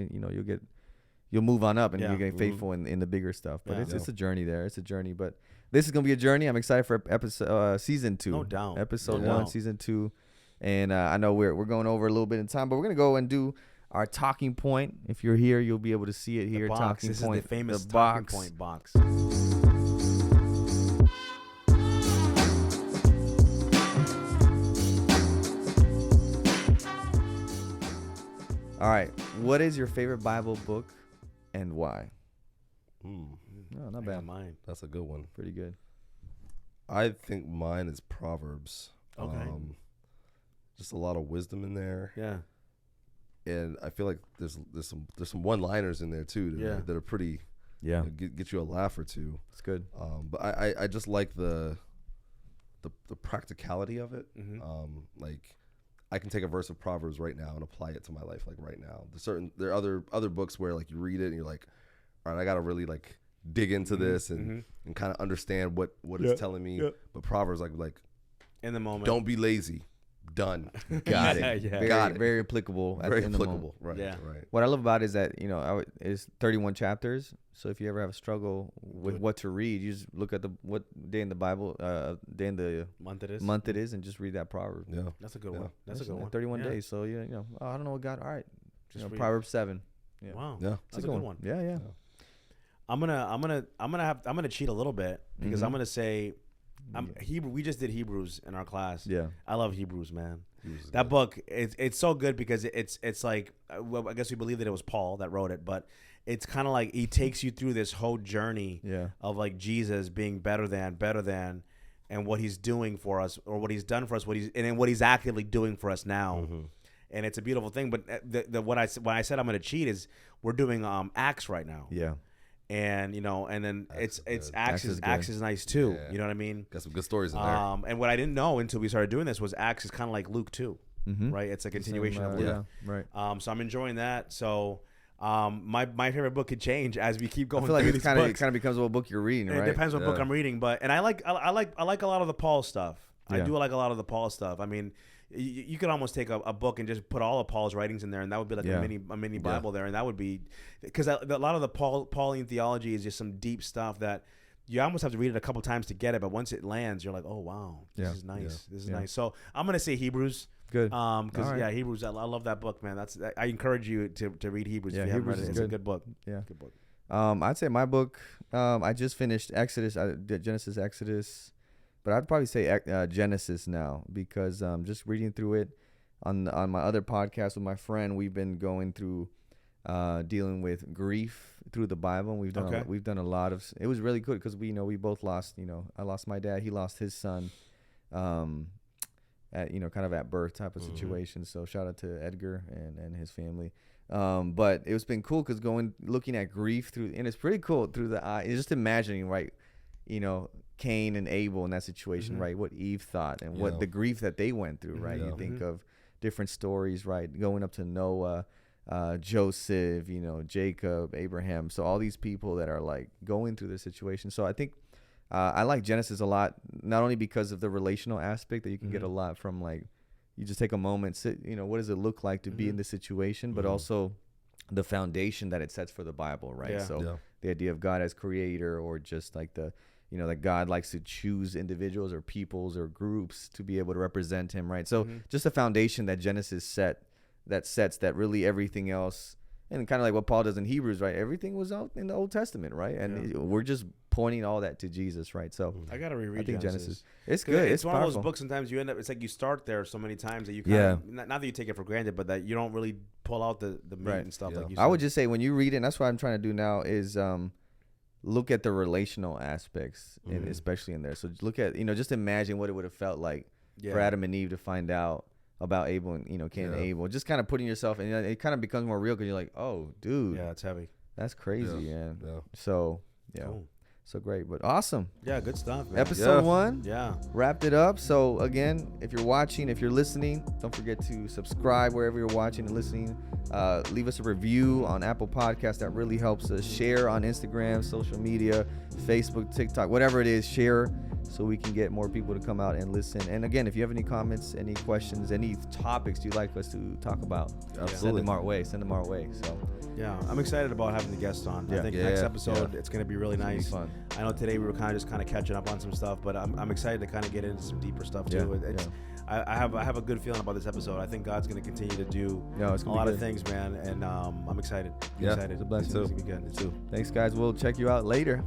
A: you'll move on up, and you're getting faithful in the bigger stuff. But it's a journey there. It's a journey, but this is gonna be a journey. I'm excited for episode season 2.
C: No doubt.
A: Episode 1, season 2, and I know we're going over a little bit in time, but we're gonna go and do our talking point. If you're here, you'll be able to see it here.
C: The box.
A: Talking
C: this
A: point.
C: Is the famous
A: the
C: talking point box.
A: All right. What is your favorite Bible book and why? No, not bad.
C: Mine.
B: That's a good one.
A: Pretty good.
B: I think mine is Proverbs.
C: Okay.
B: Just a lot of wisdom in there.
C: Yeah.
B: And I feel like there's some one-liners in there too that are pretty get you a laugh or two.
A: It's good.
B: But I just like the practicality of it. Like I can take a verse of Proverbs right now and apply it to my life, like right now. There are other books where like you read it and you're like, all right, I got to really like dig into this and kind of understand what it's telling me. But Proverbs like
C: in the moment,
B: don't be lazy. Done. Got it.
A: Very applicable.
B: Very applicable. Right.
A: Yeah. Right. What I love about it is that it's 31 chapters. So if you ever have a struggle with what to read, you just look at what day in the Bible, day in the month it is, and just read that proverb.
B: Yeah,
C: that's a good one. That's a good one.
A: 31 days. So I don't know what God. All right, Proverbs 7.
C: Yeah. Wow.
B: Yeah,
C: that's a good one.
A: Yeah.
C: I'm gonna cheat a little bit because I'm gonna say. Hebrew. We just did Hebrews in our class.
A: Yeah,
C: I love Hebrews, man. That book, it's so good because it's like, well, I guess we believe that it was Paul that wrote it, but it's kind of like he takes you through this whole journey of like Jesus being better than, and what he's doing for us, or what he's done for us, what he's actively doing for us now. And it's a beautiful thing. But when I said I'm going to cheat is we're doing Acts right now.
A: Yeah.
C: And and then it's Acts is nice too. Yeah. You know what I mean?
B: Got some good stories in there.
C: And what I didn't know until we started doing this was Acts is kind of like Luke 2, right? It's a continuation of Luke.
A: Yeah, right.
C: So I'm enjoying that. So my favorite book could change as we keep going.
A: I feel like
C: through
A: it kind of becomes what book you're reading, right?
C: It depends what book I'm reading, but I like a lot of the Paul stuff. I do like a lot of the Paul stuff. I mean, you could almost take a book and just put all of Paul's writings in there, and that would be like a mini Bible there, and that would be because a lot of the Pauline theology is just some deep stuff that you almost have to read it a couple times to get it, but once it lands, you're like, oh wow, this is nice. This is nice. So I'm gonna say Hebrews.
A: Good.
C: Because Hebrews, I love that book, man. I encourage you to read Hebrews if you haven't read it. It's a good book.
A: Yeah,
C: good book.
A: I'd say my book. I just finished Exodus. I did Genesis, Exodus. But I'd probably say Genesis now because just reading through it on my other podcast with my friend, we've been going through dealing with grief through the Bible. And we've done a lot of. It was really good because we both lost. I lost my dad. He lost his son, at kind of at birth type of situation. So shout out to Edgar and his family. But it's been cool because looking at grief through, and it's pretty cool through the eye. It's just imagining, right? Cain and Abel in that situation, right? What Eve thought and what the grief that they went through, right? You think of different stories, right? Going up to Noah, Joseph, Jacob, Abraham. So all these people that are like going through this situation. So I think I like Genesis a lot, not only because of the relational aspect that you can get a lot from, like, you just take a moment, sit, what does it look like to be in this situation, but also the foundation that it sets for the Bible, right? So the idea of God as creator, or just like that God likes to choose individuals or peoples or groups to be able to represent him, right? So just a foundation that Genesis sets that really everything else, and kind of like what Paul does in Hebrews, right? Everything was out in the Old Testament, right? And we're just pointing all that to Jesus, right? So
C: I gotta reread.
A: I think Genesis. It's
C: good.
A: It's
C: one
A: powerful.
C: of those books. Sometimes you end up. It's like you start there so many times that you kind of not that you take it for granted, but that you don't really pull out the meat and stuff. Like you said.
A: I would just say when you read it, and that's what I'm trying to do now, is look at the relational aspects, and especially in there. So look at just imagine what it would have felt like for Adam and Eve to find out about Abel and Cain and Abel. Just kind of putting yourself, and it kind of becomes more real because you're like, oh, dude,
C: it's heavy.
A: That's crazy, man.
B: Yeah.
A: So
C: Cool.
A: So great, but awesome.
C: Yeah, good stuff, man.
A: Episode 1.
C: Yeah.
A: Wrapped it up. So again, if you're watching, if you're listening, don't forget to subscribe wherever you're watching and listening. Leave us a review on Apple Podcasts. That really helps us. Share on Instagram, social media, Facebook, TikTok, whatever it is, share so we can get more people to come out and listen. And again, if you have any comments, any questions, any topics you'd like us to talk about, send them our way. So
C: yeah, I'm excited about having the guests on. I think next episode it's going to be really nice.
A: Fun.
C: I know today we were kind of catching up on some stuff, but I'm excited to kind of get into some deeper stuff too. I have a good feeling about this episode. I think God's going to continue to do a lot of things, man, and I'm excited. I'm excited.
A: It's a blessing.
C: It's going to be good.
A: Thanks, guys. We'll check you out later.